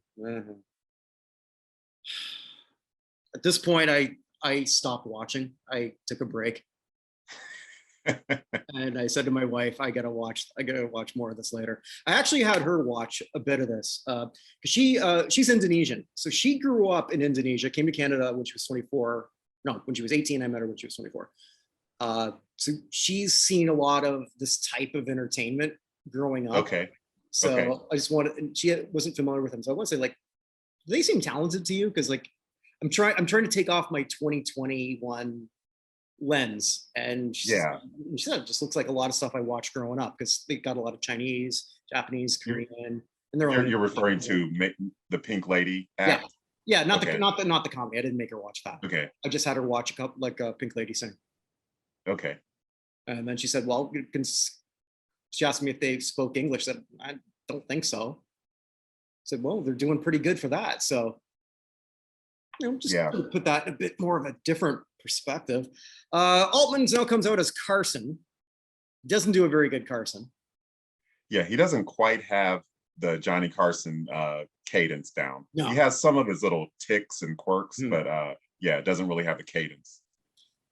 At this point, I stopped watching. I took a break. And I said to my wife, I gotta watch more of this later. I actually had her watch a bit of this because she's Indonesian. So she grew up in Indonesia, came to Canada when she was 24. No, when she was 18, I met her when she was 24. So she's seen a lot of this type of entertainment growing up. Okay. So Okay. I just wanted, and she wasn't familiar with them. So I want to say, like, do they seem talented to you? Because like I'm trying to take off my 2021 lens, and Yeah. she said it just looks like a lot of stuff I watched growing up because they got a lot of Chinese, Japanese, You're Korean, and their you're own. referring to the Pink Lady Yeah, act? yeah, Okay. not the comedy. I didn't make her watch that. Okay. I just had her watch a couple like a Pink Lady sing, Okay. and then she said, "Well, you can." She asked me if they spoke English. I said, "I don't think so." I said, "Well, they're doing pretty good for that." So just Yeah. to put that in a bit more of a different perspective. Altman's now comes out as Carson. Doesn't do a very good Carson. Yeah, he doesn't quite have the Johnny Carson cadence down. No. He has some of his little ticks and quirks, Hmm. but yeah, it doesn't really have the cadence.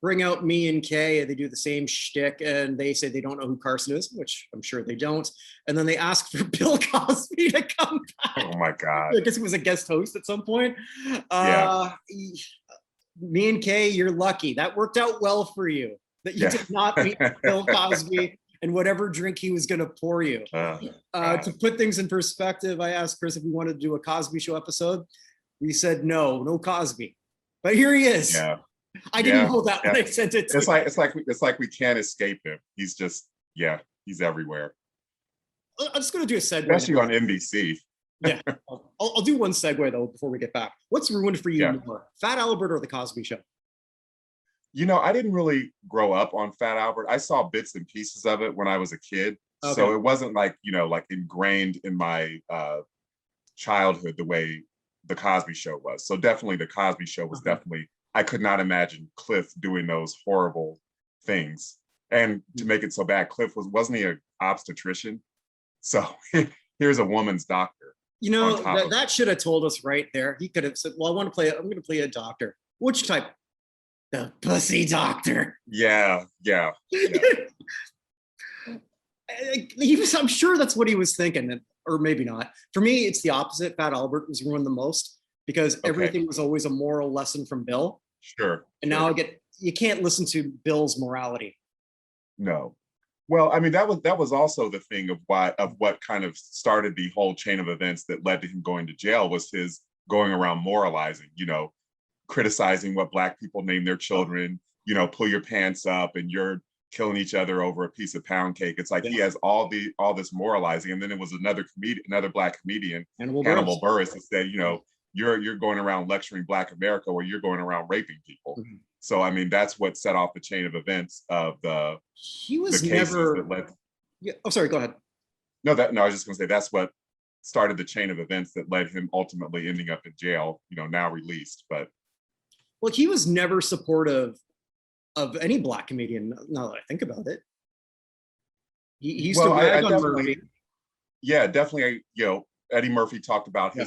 Bring out me and Kay, they do the same shtick, and they say they don't know who Carson is, which I'm sure they don't. And then they ask for Bill Cosby to come back. Oh my God. I guess he was a guest host at some point. Yeah. Me and Kay, you're lucky. That worked out well for you. That you Yeah. did not meet Bill Cosby and whatever drink he was going to pour you. To put things in perspective, I asked Chris if we wanted to do a Cosby Show episode. We said no Cosby. But here he is. Yeah. I didn't know that when I sent it to It's like we can't escape him. He's just, yeah, he's everywhere. I'm just going to do a segue. Especially on NBC. Yeah. I'll do one segue though before we get back. What's ruined for you Yeah. more, Fat Albert or The Cosby Show? You know, I didn't really grow up on Fat Albert. I saw bits and pieces of it when I was a kid. Okay. So it wasn't like, like ingrained in my childhood the way The Cosby Show was. So definitely The Cosby Show was definitely, I could not imagine Cliff doing those horrible things. And to make it so bad, Cliff wasn't he an obstetrician? So here's a woman's doctor. That should have told us right there. He could have said, well, I'm going to play a doctor. Which type? The pussy doctor. Yeah. I'm sure that's what he was thinking, or maybe not. For me, it's the opposite. Fat Albert was ruined the most because everything was always a moral lesson from Bill. Sure. And now you can't listen to Bill's morality. No. Well, I mean, that was also the thing of what kind of started the whole chain of events that led to him going to jail was his going around moralizing, criticizing what Black people name their children, pull your pants up and you're killing each other over a piece of pound cake. It's like he has all this moralizing. And then it was another Black comedian, Hannibal Buress, that said, you're going around lecturing Black America or you're going around raping people. Mm-hmm. So, I mean, that's what set off the chain of events of the cases that led. Yeah. Oh, sorry, go ahead. No, I was just going to say that's what started the chain of events that led him ultimately ending up in jail, now released. But well, he was never supportive of any Black comedian. Now that I think about it, he used to rag on Murphy. Yeah, definitely. Eddie Murphy talked about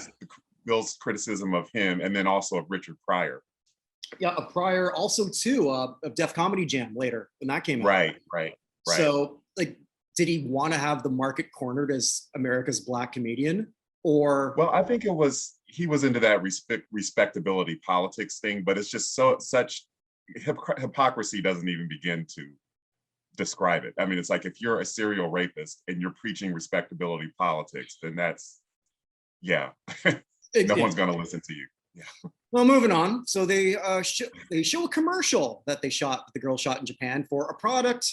Bill's criticism of him, and then also of Richard Pryor. Yeah, a Pryor also too of Def Comedy Jam later when that came out. Right. So, like, did he want to have the market cornered as America's Black comedian, or? Well, I think he was into that respectability politics thing, but it's just such hypocrisy doesn't even begin to describe it. I mean, it's like if you're a serial rapist and you're preaching respectability politics, then that's no one's going to listen to you. Yeah. Well, moving on. So they show a commercial that the girl shot in Japan for a product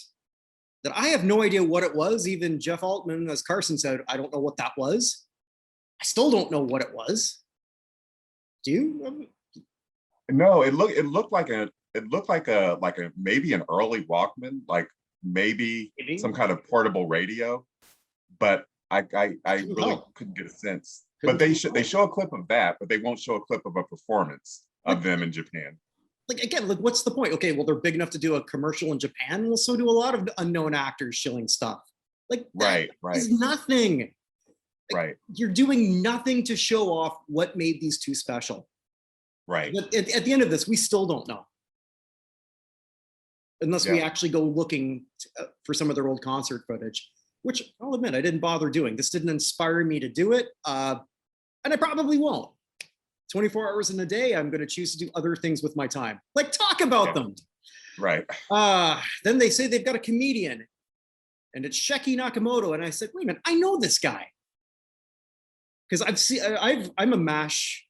that I have no idea what it was. Even Jeff Altman, as Carson said, I don't know what that was. I still don't know what it was. Do you? No, it looked like a maybe an early Walkman, like maybe some kind of portable radio, but I really couldn't get a sense. But they show a clip of that, but they won't show a clip of a performance of them in Japan. Like, again, like, what's the point? Okay, well, they're big enough to do a commercial in Japan. We'll so do a lot of unknown actors shilling stuff. Like, right. Is nothing. Right. You're doing nothing to show off what made these two special. Right. But at the end of this, we still don't know. Unless we actually go looking for some of their old concert footage, which I'll admit I didn't bother doing. This didn't inspire me to do it. And I probably won't. 24 hours in a day, I'm going to choose to do other things with my time, like talk about them. Right. Then they say they've got a comedian, and it's Sheki Nakamoto. And I said, wait a minute, I know this guy. Because I'm a MASH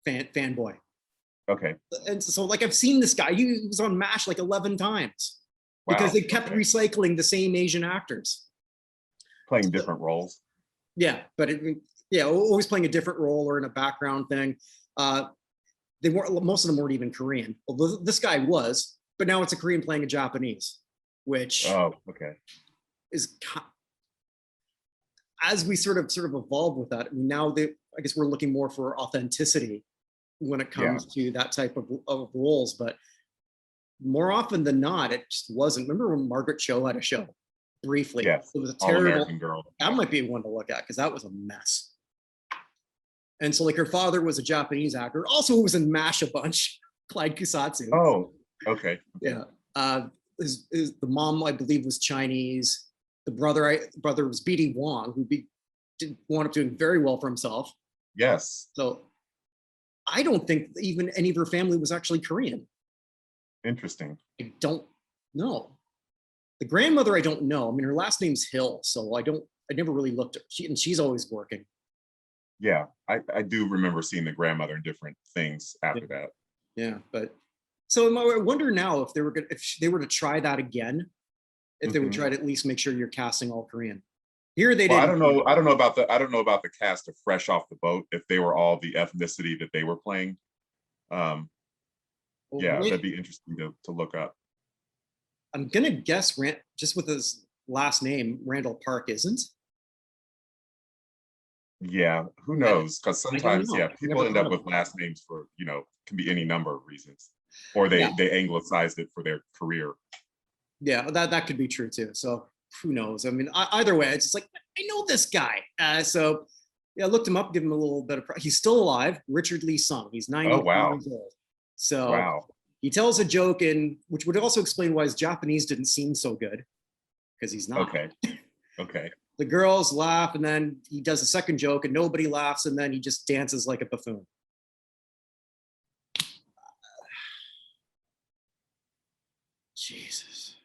fanboy. Okay. And so like I've seen this guy. He was on MASH like 11 times because Wow. they kept recycling the same Asian actors. Playing different roles. Yeah, but always playing a different role or in a background thing. They weren't, most of them weren't even Korean. Although this guy was, but now it's a Korean playing a Japanese, which is, as we sort of evolve with that. I mean, now I guess we're looking more for authenticity when it comes to that type of roles, but more often than not, it just wasn't. Remember when Margaret Cho had a show briefly? Yes. It was a All terrible American Girl. That might be one to look at because that was a mess. And so like her father was a Japanese actor, also who was in MASH a bunch, Clyde Kusatsu. Oh, okay. Yeah. The mom, I believe, was Chinese. The brother was BD Wong, who did wound up doing very well for himself. Yes. So I don't think even any of her family was actually Korean. Interesting. I don't know. The grandmother, I don't know. I mean, her last name's Hill, so I never really looked at her. She's always working. Yeah, I do remember seeing the grandmother in different things after that. Yeah, but so I wonder now if they were to try that again, if they would try to at least make sure you're casting all Korean. Here they didn't. I don't know about the cast of Fresh Off the Boat if they were all the ethnicity that they were playing. That'd be interesting to look up. I'm gonna guess just with his last name, Randall Park isn't. Yeah, who knows? Because sometimes, people end up with last names for, can be any number of reasons, or they anglicized it for their career. Yeah, that could be true too. So who knows? I mean, either way, it's just like I know this guy. So I looked him up, give him a little bit of. He's still alive. Richard Lee Sung. He's 90 years old. So he tells a joke which would also explain why his Japanese didn't seem so good, because he's not. Okay. The girls laugh, and then he does a second joke, and nobody laughs, and then he just dances like a buffoon. Jesus.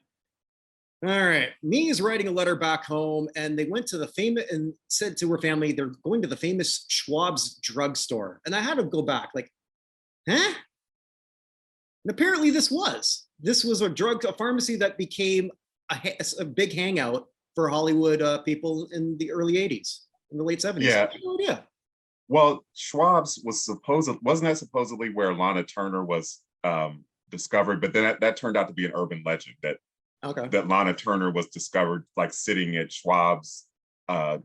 All right. Mia is writing a letter back home, and they went to the famous and said to her family they're going to the famous Schwab's drugstore. And I had to go back, like, huh? And apparently this was a pharmacy that became a big hangout for Hollywood people in the early 80s, in the late 70s. Yeah. I had no idea. Well, Schwab's wasn't that supposedly where Lana Turner was discovered, but then that turned out to be an urban legend that Lana Turner was discovered like sitting at Schwab's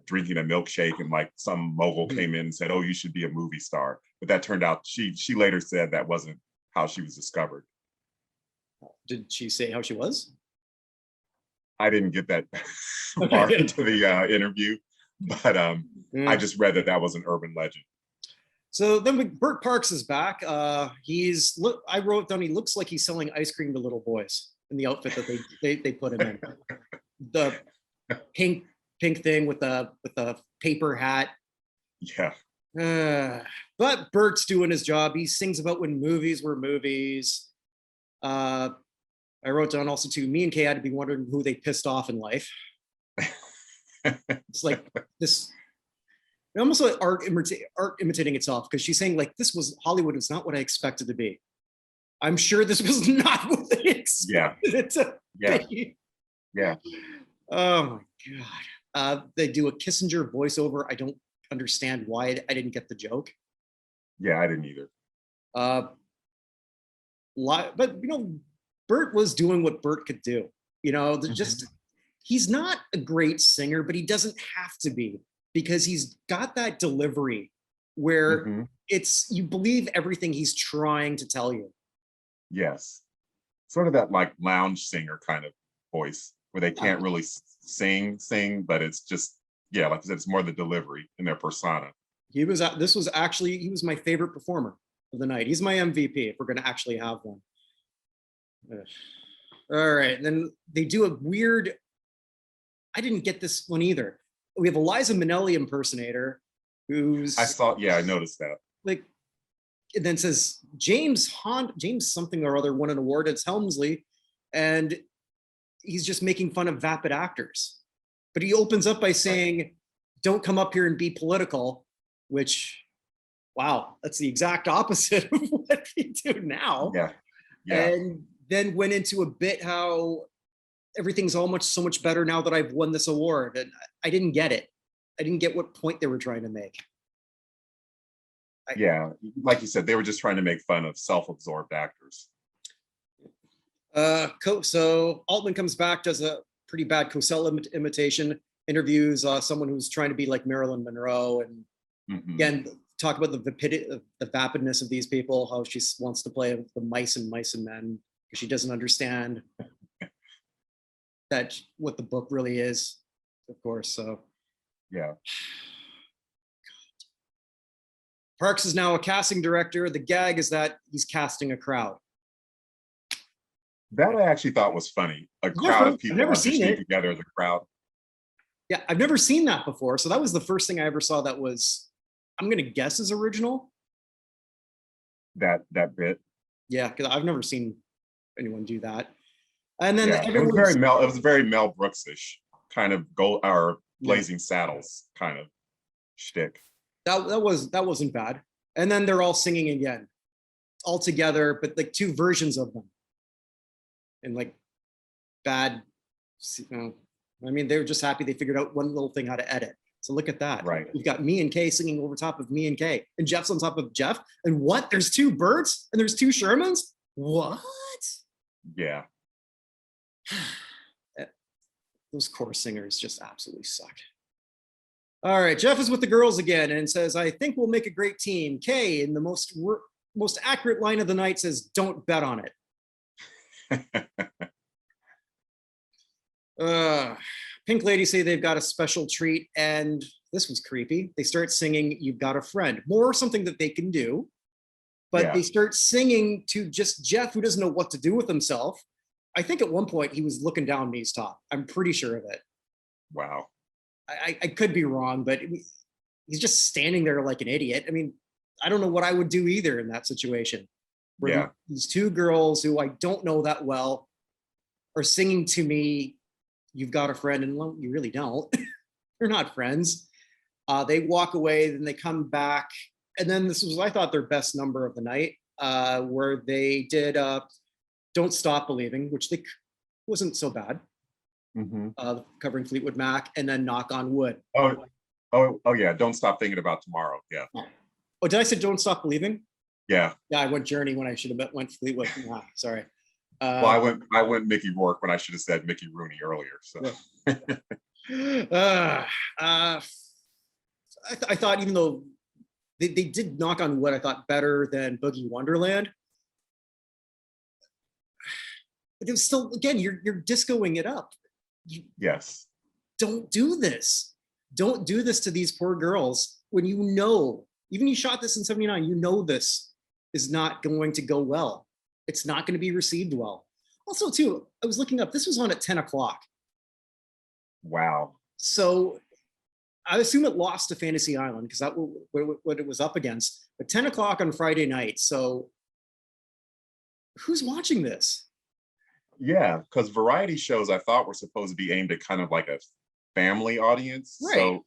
drinking a milkshake, and like some mogul came in and said, "Oh, you should be a movie star." But that turned out she later said that wasn't how she was discovered. Did she say how she was? I didn't get that far into the interview, but I just read that was an urban legend. So then Bert Parks is back. I wrote down he looks like he's selling ice cream to little boys in the outfit that they put him in. The pink thing with the paper hat. Yeah. But Bert's doing his job. He sings about when movies were movies. I wrote down also too, me and Kay had to be wondering who they pissed off in life. It's like this, almost like art imitating itself, because she's saying like, Hollywood is not what I expected to be. I'm sure this was not what they expected it to be. Yeah. Oh my God. They do a Kissinger voiceover. I don't understand why I didn't get the joke. Yeah, I didn't either. But Bert was doing what Bert could do. He's not a great singer, but he doesn't have to be, because he's got that delivery where you believe everything he's trying to tell you. Yes. Sort of that like lounge singer kind of voice where they can't really sing, but it's just, like I said, it's more the delivery in their persona. He was my favorite performer of the night. He's my MVP if we're going to actually have one. All right. Then they do a weird, I didn't get this one either. We have a Liza Minnelli impersonator who's I noticed that. Like, and then says James something or other won an award. It's Helmsley, and he's just making fun of vapid actors. But he opens up by saying, "Don't come up here and be political," which, wow, that's the exact opposite of what we do now. Yeah. And then went into a bit how everything's so much better now that I've won this award. And I didn't get it. I didn't get what point they were trying to make. Yeah, like you said, they were just trying to make fun of self-absorbed actors. So Altman comes back, does a pretty bad Cosell imitation, interviews someone who's trying to be like Marilyn Monroe, and again talk about the vapidness of these people, how she wants to play the mice and men because she doesn't understand that what the book really is, of course. So yeah. Parks is now a casting director. The gag is that he's casting a crowd. That I actually thought was funny. A crowd of people auditioning together as a crowd. Yeah, I've never seen that before. So that was the first thing I ever saw that was, I'm going to guess, is original. That bit. Yeah, because I've never seen anyone do that. And then it was very Mel Brooks-ish kind of Blazing Saddles kind of shtick. That wasn't bad. And then they're all singing again, all together, but like two versions of them. And like bad, I mean, they were just happy they figured out one little thing how to edit. So look at that. Right. You've got me and Kay singing over top of me and Kay, and Jeff's on top of Jeff. And what? There's two Berts and there's two Shermans? What? Yeah. Those chorus singers just absolutely suck. All right, Jeff is with the girls again and says, "I think we'll make a great team." Kay, in the most accurate line of the night, says, "Don't bet on it." Pink Ladies say they've got a special treat, and this was creepy. They start singing "You've Got a Friend," more something that they can do, but they start singing to just Jeff, who doesn't know what to do with himself. I think at one point he was looking down Me's top. I'm pretty sure of it. Wow. I could be wrong, but he's just standing there like an idiot. I mean, I don't know what I would do either in that situation. Where these two girls who I don't know that well are singing to me, "You've got a friend," and well, you really don't. They're not friends. They walk away, then they come back, and then this was, I thought, their best number of the night, where they did "Don't Stop Believing," which wasn't so bad. Covering Fleetwood Mac, and then "Knock on Wood." Oh yeah, "Don't Stop Thinking About Tomorrow." Yeah. Oh, did I say "Don't Stop Believing"? Yeah. Yeah, I went Journey when I should have went Fleetwood. Sorry. Well, I went Mickey Rourke when I should have said Mickey Rooney earlier. So. I thought, even though they did "Knock on Wood," I thought better than "Boogie Wonderland." But it was still, again, you're discoing it up. Yes. Don't do this. Don't do this to these poor girls when you know, even you shot this in 79, you know this is not going to go well. It's not going to be received well. Also, too, I was looking up, this was on at 10 o'clock. Wow. So I assume it lost to Fantasy Island because that's what it was up against. But 10 o'clock on Friday night. So who's watching this? Yeah, because variety shows I thought were supposed to be aimed at kind of like a family audience. Right.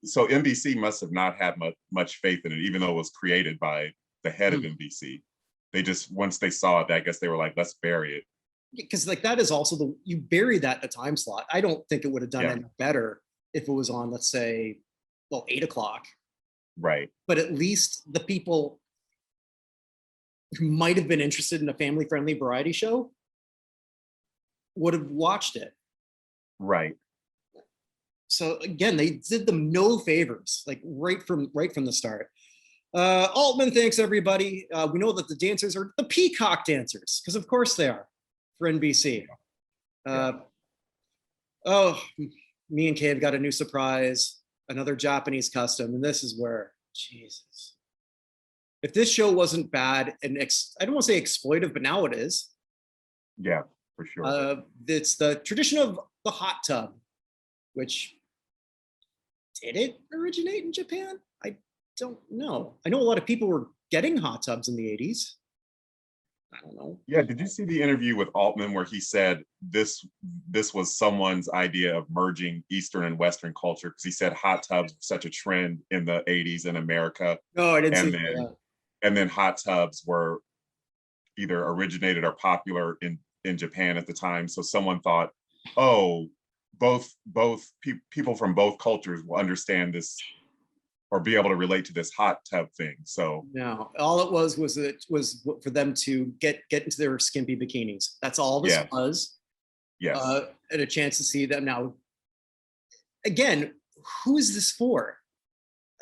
So NBC must have not had much faith in it, even though it was created by the head of NBC. They just, once they saw it, I guess they were like, let's bury it. Because like that is also you bury that in a time slot. I don't think it would have done any better if it was on, let's say, 8 o'clock. Right. But at least the people who might have been interested in a family-friendly variety show would have watched it. Right. So again, they did them no favors, like right from the start. Altman thanks everybody. We know that the dancers are the peacock dancers, because of course they are, for NBC. Oh, me and Kay have got a new surprise, another Japanese custom, and this is where, Jesus. If this show wasn't bad and I don't want to say exploitive, but now it is. Yeah, for sure. It's the tradition of the hot tub, which, did it originate in Japan? I don't know. I know a lot of people were getting hot tubs in the 80s. I don't know. Yeah, did you see the interview with Altman where he said this was someone's idea of merging Eastern and Western culture? Because he said hot tubs were such a trend in the 80s in America, No, I didn't see and that. then hot tubs were either originated or popular in Japan at the time. So someone thought, oh, people from both cultures will understand this or be able to relate to this hot tub thing. So No, all it was it was for them to get into their skimpy bikinis. That's all this yeah, was, yes. and a chance to see them. Now, again, who is this for?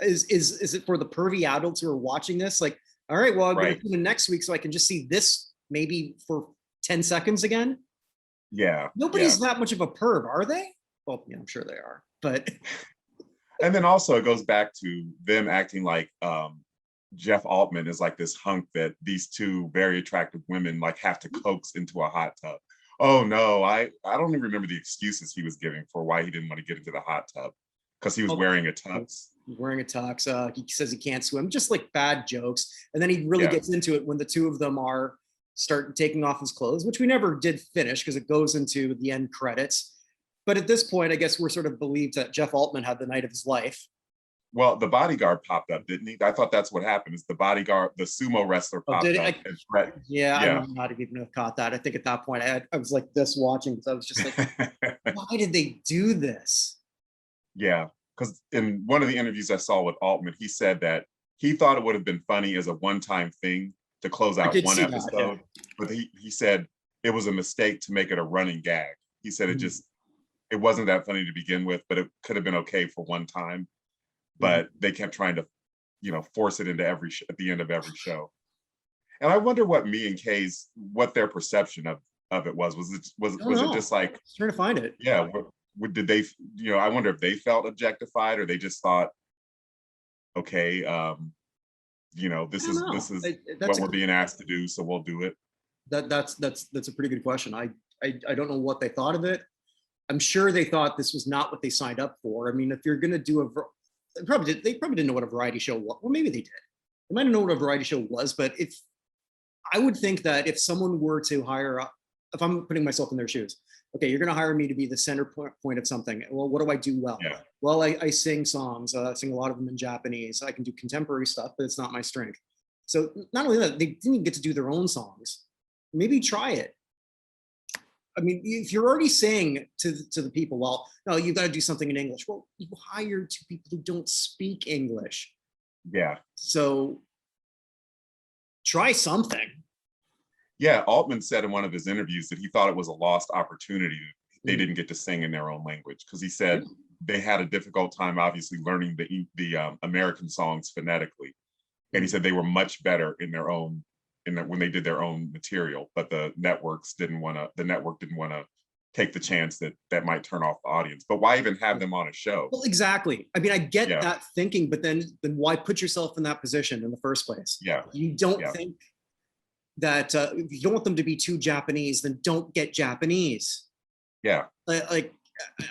Is it for the pervy adults who are watching this? Like, all right, well, I'm going to Right. tune in next week so I can just see this maybe for 10 seconds again. Yeah. Yeah. Nobody's that much of a perv, are they? Well, yeah, I'm sure they are, but And then also it goes back to them acting like Jeff Altman is like this hunk that these two very attractive women like have to coax into a hot tub. Oh no, I don't even remember the excuses he was giving for why he didn't want to get into the hot tub because he was oh, wearing a tux. wearing a tux. He says he can't swim, just like bad jokes. And then he really Yeah. gets into it when the two of them start taking off his clothes, which we never did finish because it goes into the end credits. But at this point, I guess we're sort of believed that Jeff Altman had the night of his life. Well, the bodyguard popped up, didn't he? I thought that's what happened. Is the bodyguard, the sumo wrestler, Oh, popped did up it? and threat. Yeah, I Yeah. don't know how to even have caught that. I think at that point I was like this watching because I was just like, why did they do this? Yeah, because in one of the interviews I saw with Altman, he said that he thought it would have been funny as a one-time thing to close I out did one see that. Yeah. episode, but he said it was a mistake to make it a running gag. He said Mhm. it wasn't that funny to begin with, but it could have been okay for one time. But they kept trying to, force it into at the end of every show. And I wonder what their perception of it was. I don't Was it know. just like, Just trying to find it. yeah, did they, I wonder if they felt objectified or they just thought, okay, I don't this know. is That's what a we're being asked to do, so we'll do it. that's a pretty good question. I don't know what they thought of it. I'm sure they thought this was not what they signed up for. I mean, if you're going to do they probably didn't know what a variety show was. Well, maybe they did. They might have known what a variety show was, but if I would think that if someone were to hire up, if I'm putting myself in their shoes, okay, you're going to hire me to be the center point of something. Well, what do I do well? Yeah, Well, I sing songs. I sing a lot of them in Japanese. I can do contemporary stuff, but it's not my strength. So not only that, they didn't even get to do their own songs. Maybe try it. I mean, if you're already saying to the people, well, no, you got to do something in English. Well, you hire two people who don't speak English. yeah, So try something. yeah. Altman said in one of his interviews that he thought it was a lost opportunity that they Mm. didn't get to sing in their own language because he said they had a difficult time, obviously, learning the American songs phonetically, and he said they were much better in their own when they did their own material, but the network didn't want to take the chance that might turn off the audience. But why even have them on a show? Well, exactly. I mean, I get Yeah, that thinking, but then why put yourself in that position in the first place? yeah, You don't yeah, think that if you don't want them to be too Japanese, then don't get Japanese. yeah, Like,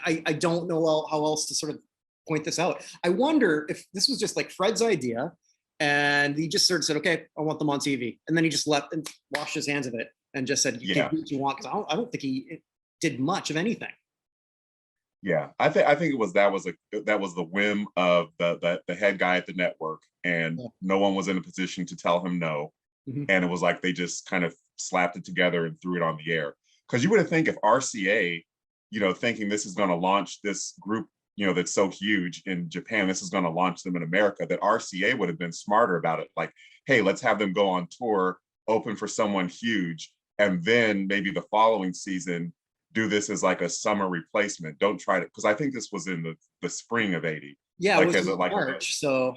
I don't know how else to sort of point this out. I wonder if this was just like Fred's idea, and he just sort of said, "Okay, I want them on TV," and then he just left and washed his hands of it and just said, "You can yeah, do what you want," because I don't think he did much of anything. yeah. I think that was the whim of the head guy at the network, and Yeah. no one was in a position to tell him no. Mhm. And it was like they just kind of slapped it together and threw it on the air. Because you would have think if RCA, thinking this is going to launch this group, that's so huge in Japan, this is going to launch them in America, that RCA would have been smarter about it. Like, hey, let's have them go on tour, open for someone huge, and then maybe the following season do this as like a summer replacement. Don't try to, because I think this was in the spring of '80, Yeah, it like was as a in like a March, so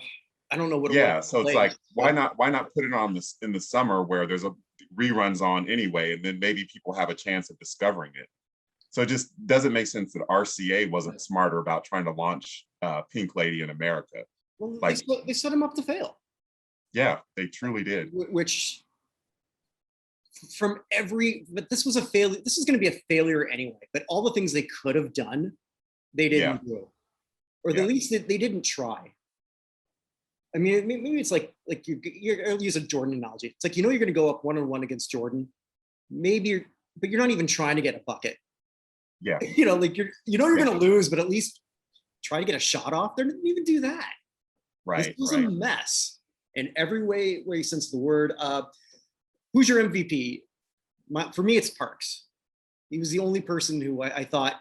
I don't know what it was yeah, so it's like, like why not put it on this in the summer where there's a reruns on anyway, and then maybe people have a chance of discovering it. So it just doesn't make sense that RCA wasn't smarter about trying to launch Pink Lady in America. well, Like, they set him up to fail, yeah, they truly did. which but this was a failure. This is going to be a failure anyway. But all the things they could have done, they Yeah, didn't do, or at yeah, least they didn't try. I mean, maybe it's like I'll use a Jordan analogy. It's like, you're going to go up 1-on-1 against Jordan. Maybe but you're not even trying to get a bucket. Yeah. Like you're going to lose, but at least try to get a shot off. They didn't even do that. Right. This was a mess in every way sense of the word. Who's your MVP? For me, it's Parks. He was the only person who I thought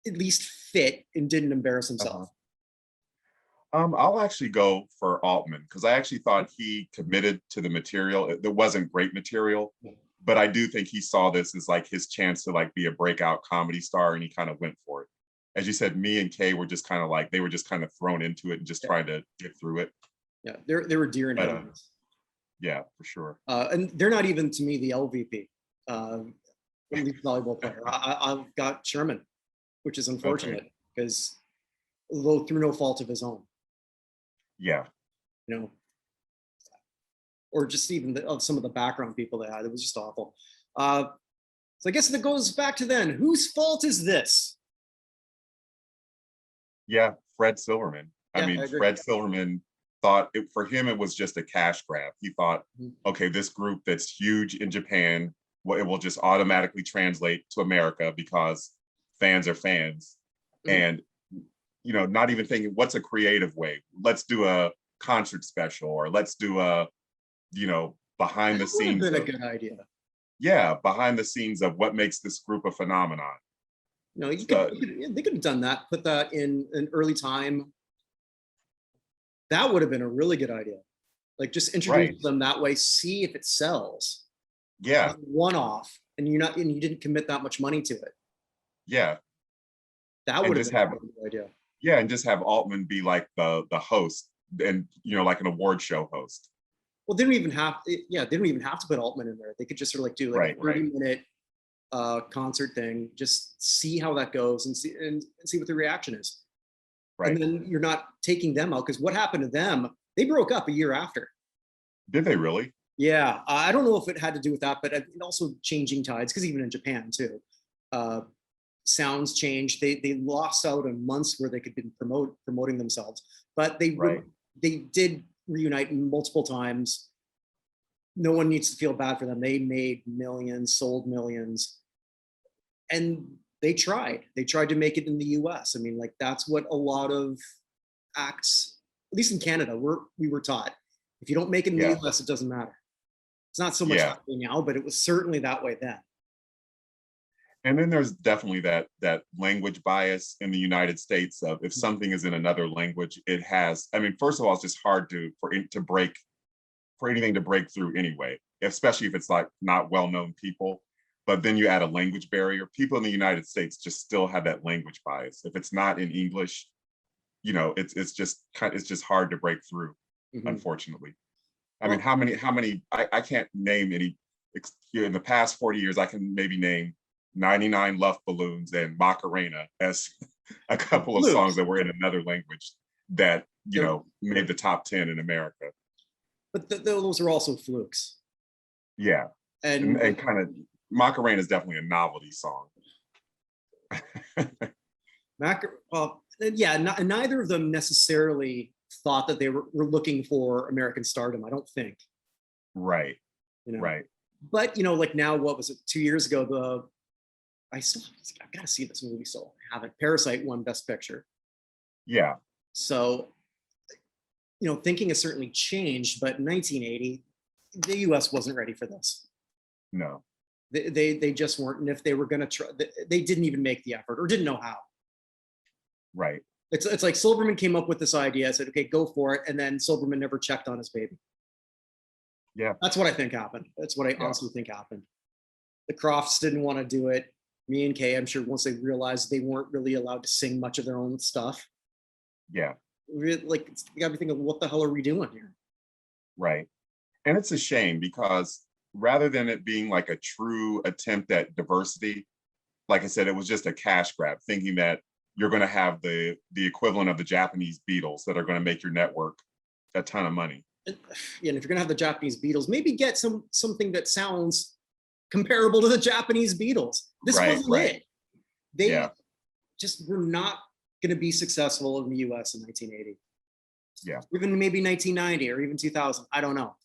at least fit and didn't embarrass himself. I'll actually go for Altman because I actually thought he committed to the material. There wasn't great material, but I do think he saw this as like his chance to like be a breakout comedy star, and he kind of went for it. As you said, me and Kay were just kind of like, they were just kind of thrown into it and just trying to get through it. Yeah, they were deer in headlights. Yeah, for sure. And they're not even, to me, the LVP, lead volleyball player. I've got Sherman, which is unfortunate because through no fault of his own. Yeah. Or just even of some of the background people they had. It was just awful. So I guess it goes back to then. Whose fault is this? Yeah, Fred Silverman. I mean, Fred Silverman thought for him, it was just a cash grab. He thought, okay, this group that's huge in Japan, it will just automatically translate to America because fans are fans. And not even thinking, what's a creative way? Let's do a concert special, or let's do a, behind the scenes. That would have been a good idea. Yeah, behind the scenes of what makes this group a phenomenon. They could have done that, put that in an early time. That would have been a really good idea. Like just introduce them that way, see if it sells. Yeah. One-off, and you didn't commit that much money to it. Yeah. That would have been a good idea. Yeah, and just have Altman be like the host, and like an award show host. Well, they don't even have to put Altman in there. They could just sort of like do like a 30-minute concert thing, just see how that goes and see what the reaction is. Right. And then you're not taking them out, because what happened to them? They broke up a year after. Did they really? Yeah, I don't know if it had to do with that, but also changing tides, because even in Japan too, sounds changed. They lost out on months where they could be promoting themselves, but they did reunite multiple times. No one needs to feel bad for them. They made millions, sold millions, and they tried to make it in the US. I mean, like, that's what a lot of acts, at least in Canada, we were taught. If you don't make it in the US, it doesn't matter. It's not so much happening now, but it was certainly that way then. And then there's definitely that language bias in the United States of, if something is in another language, it has, I mean, first of all, it's just hard for anything to break through anyway, especially if it's like not well-known people. But then you add a language barrier. People in the United States just still have that language bias. If it's not in English, it's just hard to break through, unfortunately. I mean, how many, I can't name any, in the past 40 years, I can maybe name 99 Luft Balloons and Macarena as a couple of songs that were in another language that, made the top 10 in America. But those are also flukes. Yeah. And kind of, Macarena is definitely a novelty song. Neither of them necessarily thought that they were looking for American stardom, I don't think. Right. Right. But like now, what was it, 2 years ago, I've got to see this movie, so I haven't. Parasite won Best Picture. Yeah. So, thinking has certainly changed, but in 1980, the US wasn't ready for this. No. They just weren't. And if they were going to try, they didn't even make the effort or didn't know how. Right. It's like Silverman came up with this idea, said, okay, go for it. And then Silverman never checked on his baby. Yeah. That's what I think happened. That's what I honestly think happened. The Crofts didn't want to do it. Me and Kay, I'm sure once they realized they weren't really allowed to sing much of their own stuff. Yeah. Like, you got to be thinking, what the hell are we doing here? Right. And it's a shame because rather than it being like a true attempt at diversity, like I said, it was just a cash grab, thinking that you're going to have the equivalent of the Japanese Beatles that are going to make your network a ton of money. And if you're going to have the Japanese Beatles, maybe get something that sounds comparable to the Japanese Beatles. This wasn't it. They just were not going to be successful in the US in 1980. Yeah. Even maybe 1990 or even 2000. I don't know.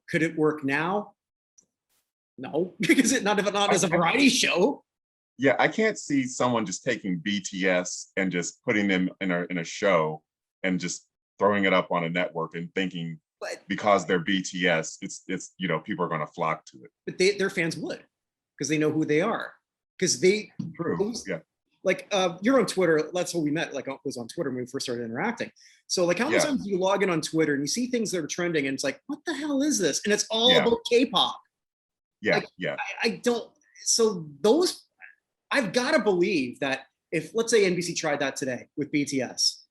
Could it work now? No, because it not as a variety show. Yeah, I can't see someone just taking BTS and just putting them in a show and just throwing it up on a network and thinking But because they're BTS, it's you know, people are going to flock to it. but their fans would, because they know who they are. Because they True. Yeah. like you're on Twitter. That's how we met. Like I was on Twitter when we first started interacting. So like how many Yeah. times do you log in on Twitter and you see things that are trending and it's like, what the hell is this? And it's all Yeah. about K-pop. Yeah. Like, Yeah. I don't. So those, I've got to believe that if let's say NBC tried that today with BTS,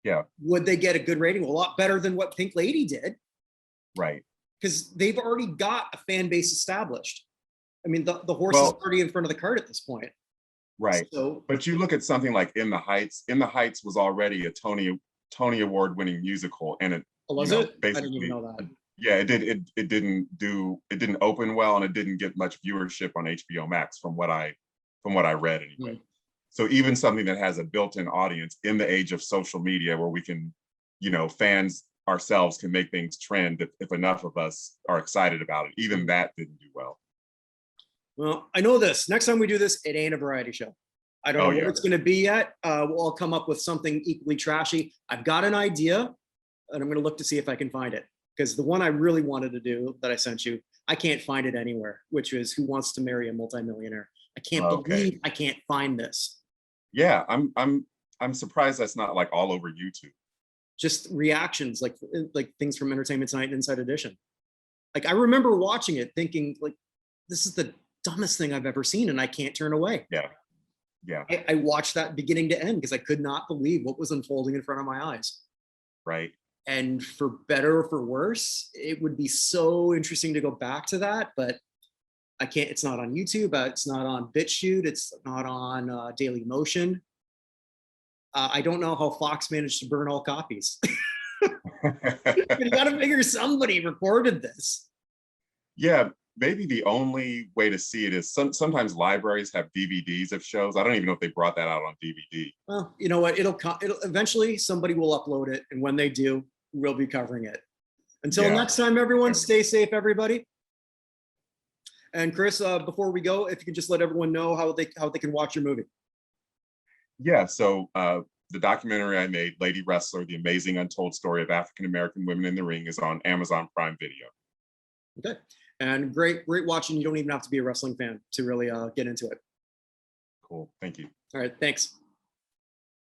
Yeah. would they get a good rating? A lot better than what Pink Lady did, Right. because they've already got a fan base established. I mean, the horse is Well, already in front of the cart at this point. right. So, But you look at something like In the Heights. In the Heights was already a Tony Award winning musical, and it was you know, it? I didn't even basically know that. yeah, it didn't open well, and it didn't get much viewership on HBO Max from what I read anyway. Mm. So even something that has a built-in audience in the age of social media where we can, you know, fans ourselves can make things trend if enough of us are excited about it. Even that didn't do well. Well, I know this. Next time we do this, it ain't a variety show. I don't know Oh what yeah. it's going to be yet. We'll all come up with something equally trashy. I've got an idea, and I'm going to look to see if I can find it. Because the one I really wanted to do that I sent you, I can't find it anywhere, which is Who Wants to Marry a Multimillionaire. I can't Okay. believe I can't find this. Yeah, I'm surprised that's not like all over YouTube. Just reactions, like things from Entertainment Tonight and Inside Edition. Like I remember watching it, thinking like, this is the dumbest thing I've ever seen, and I can't turn away. Yeah. Yeah. I watched that beginning to end because I could not believe what was unfolding in front of my eyes. Right. And for better or for worse, it would be so interesting to go back to that, but I can't. It's not on YouTube. It's not on BitChute. It's not on Daily Motion. I don't know how Fox managed to burn all copies. But you got to figure somebody recorded this. Yeah, maybe the only way to see it is sometimes libraries have DVDs of shows. I don't even know if they brought that out on DVD. Well, you know what? It'll eventually somebody will upload it, and when they do, we'll be covering it. Until Yeah. next time, everyone, stay safe, everybody. And Chris, before we go, if you can just let everyone know how they can watch your movie. Yeah, so the documentary I made, Lady Wrestler: The Amazing Untold Story of African American Women in the Ring, is on Amazon Prime Video. Okay. And great watching. You don't even have to be a wrestling fan to really get into it. Cool. Thank you. All right. Thanks.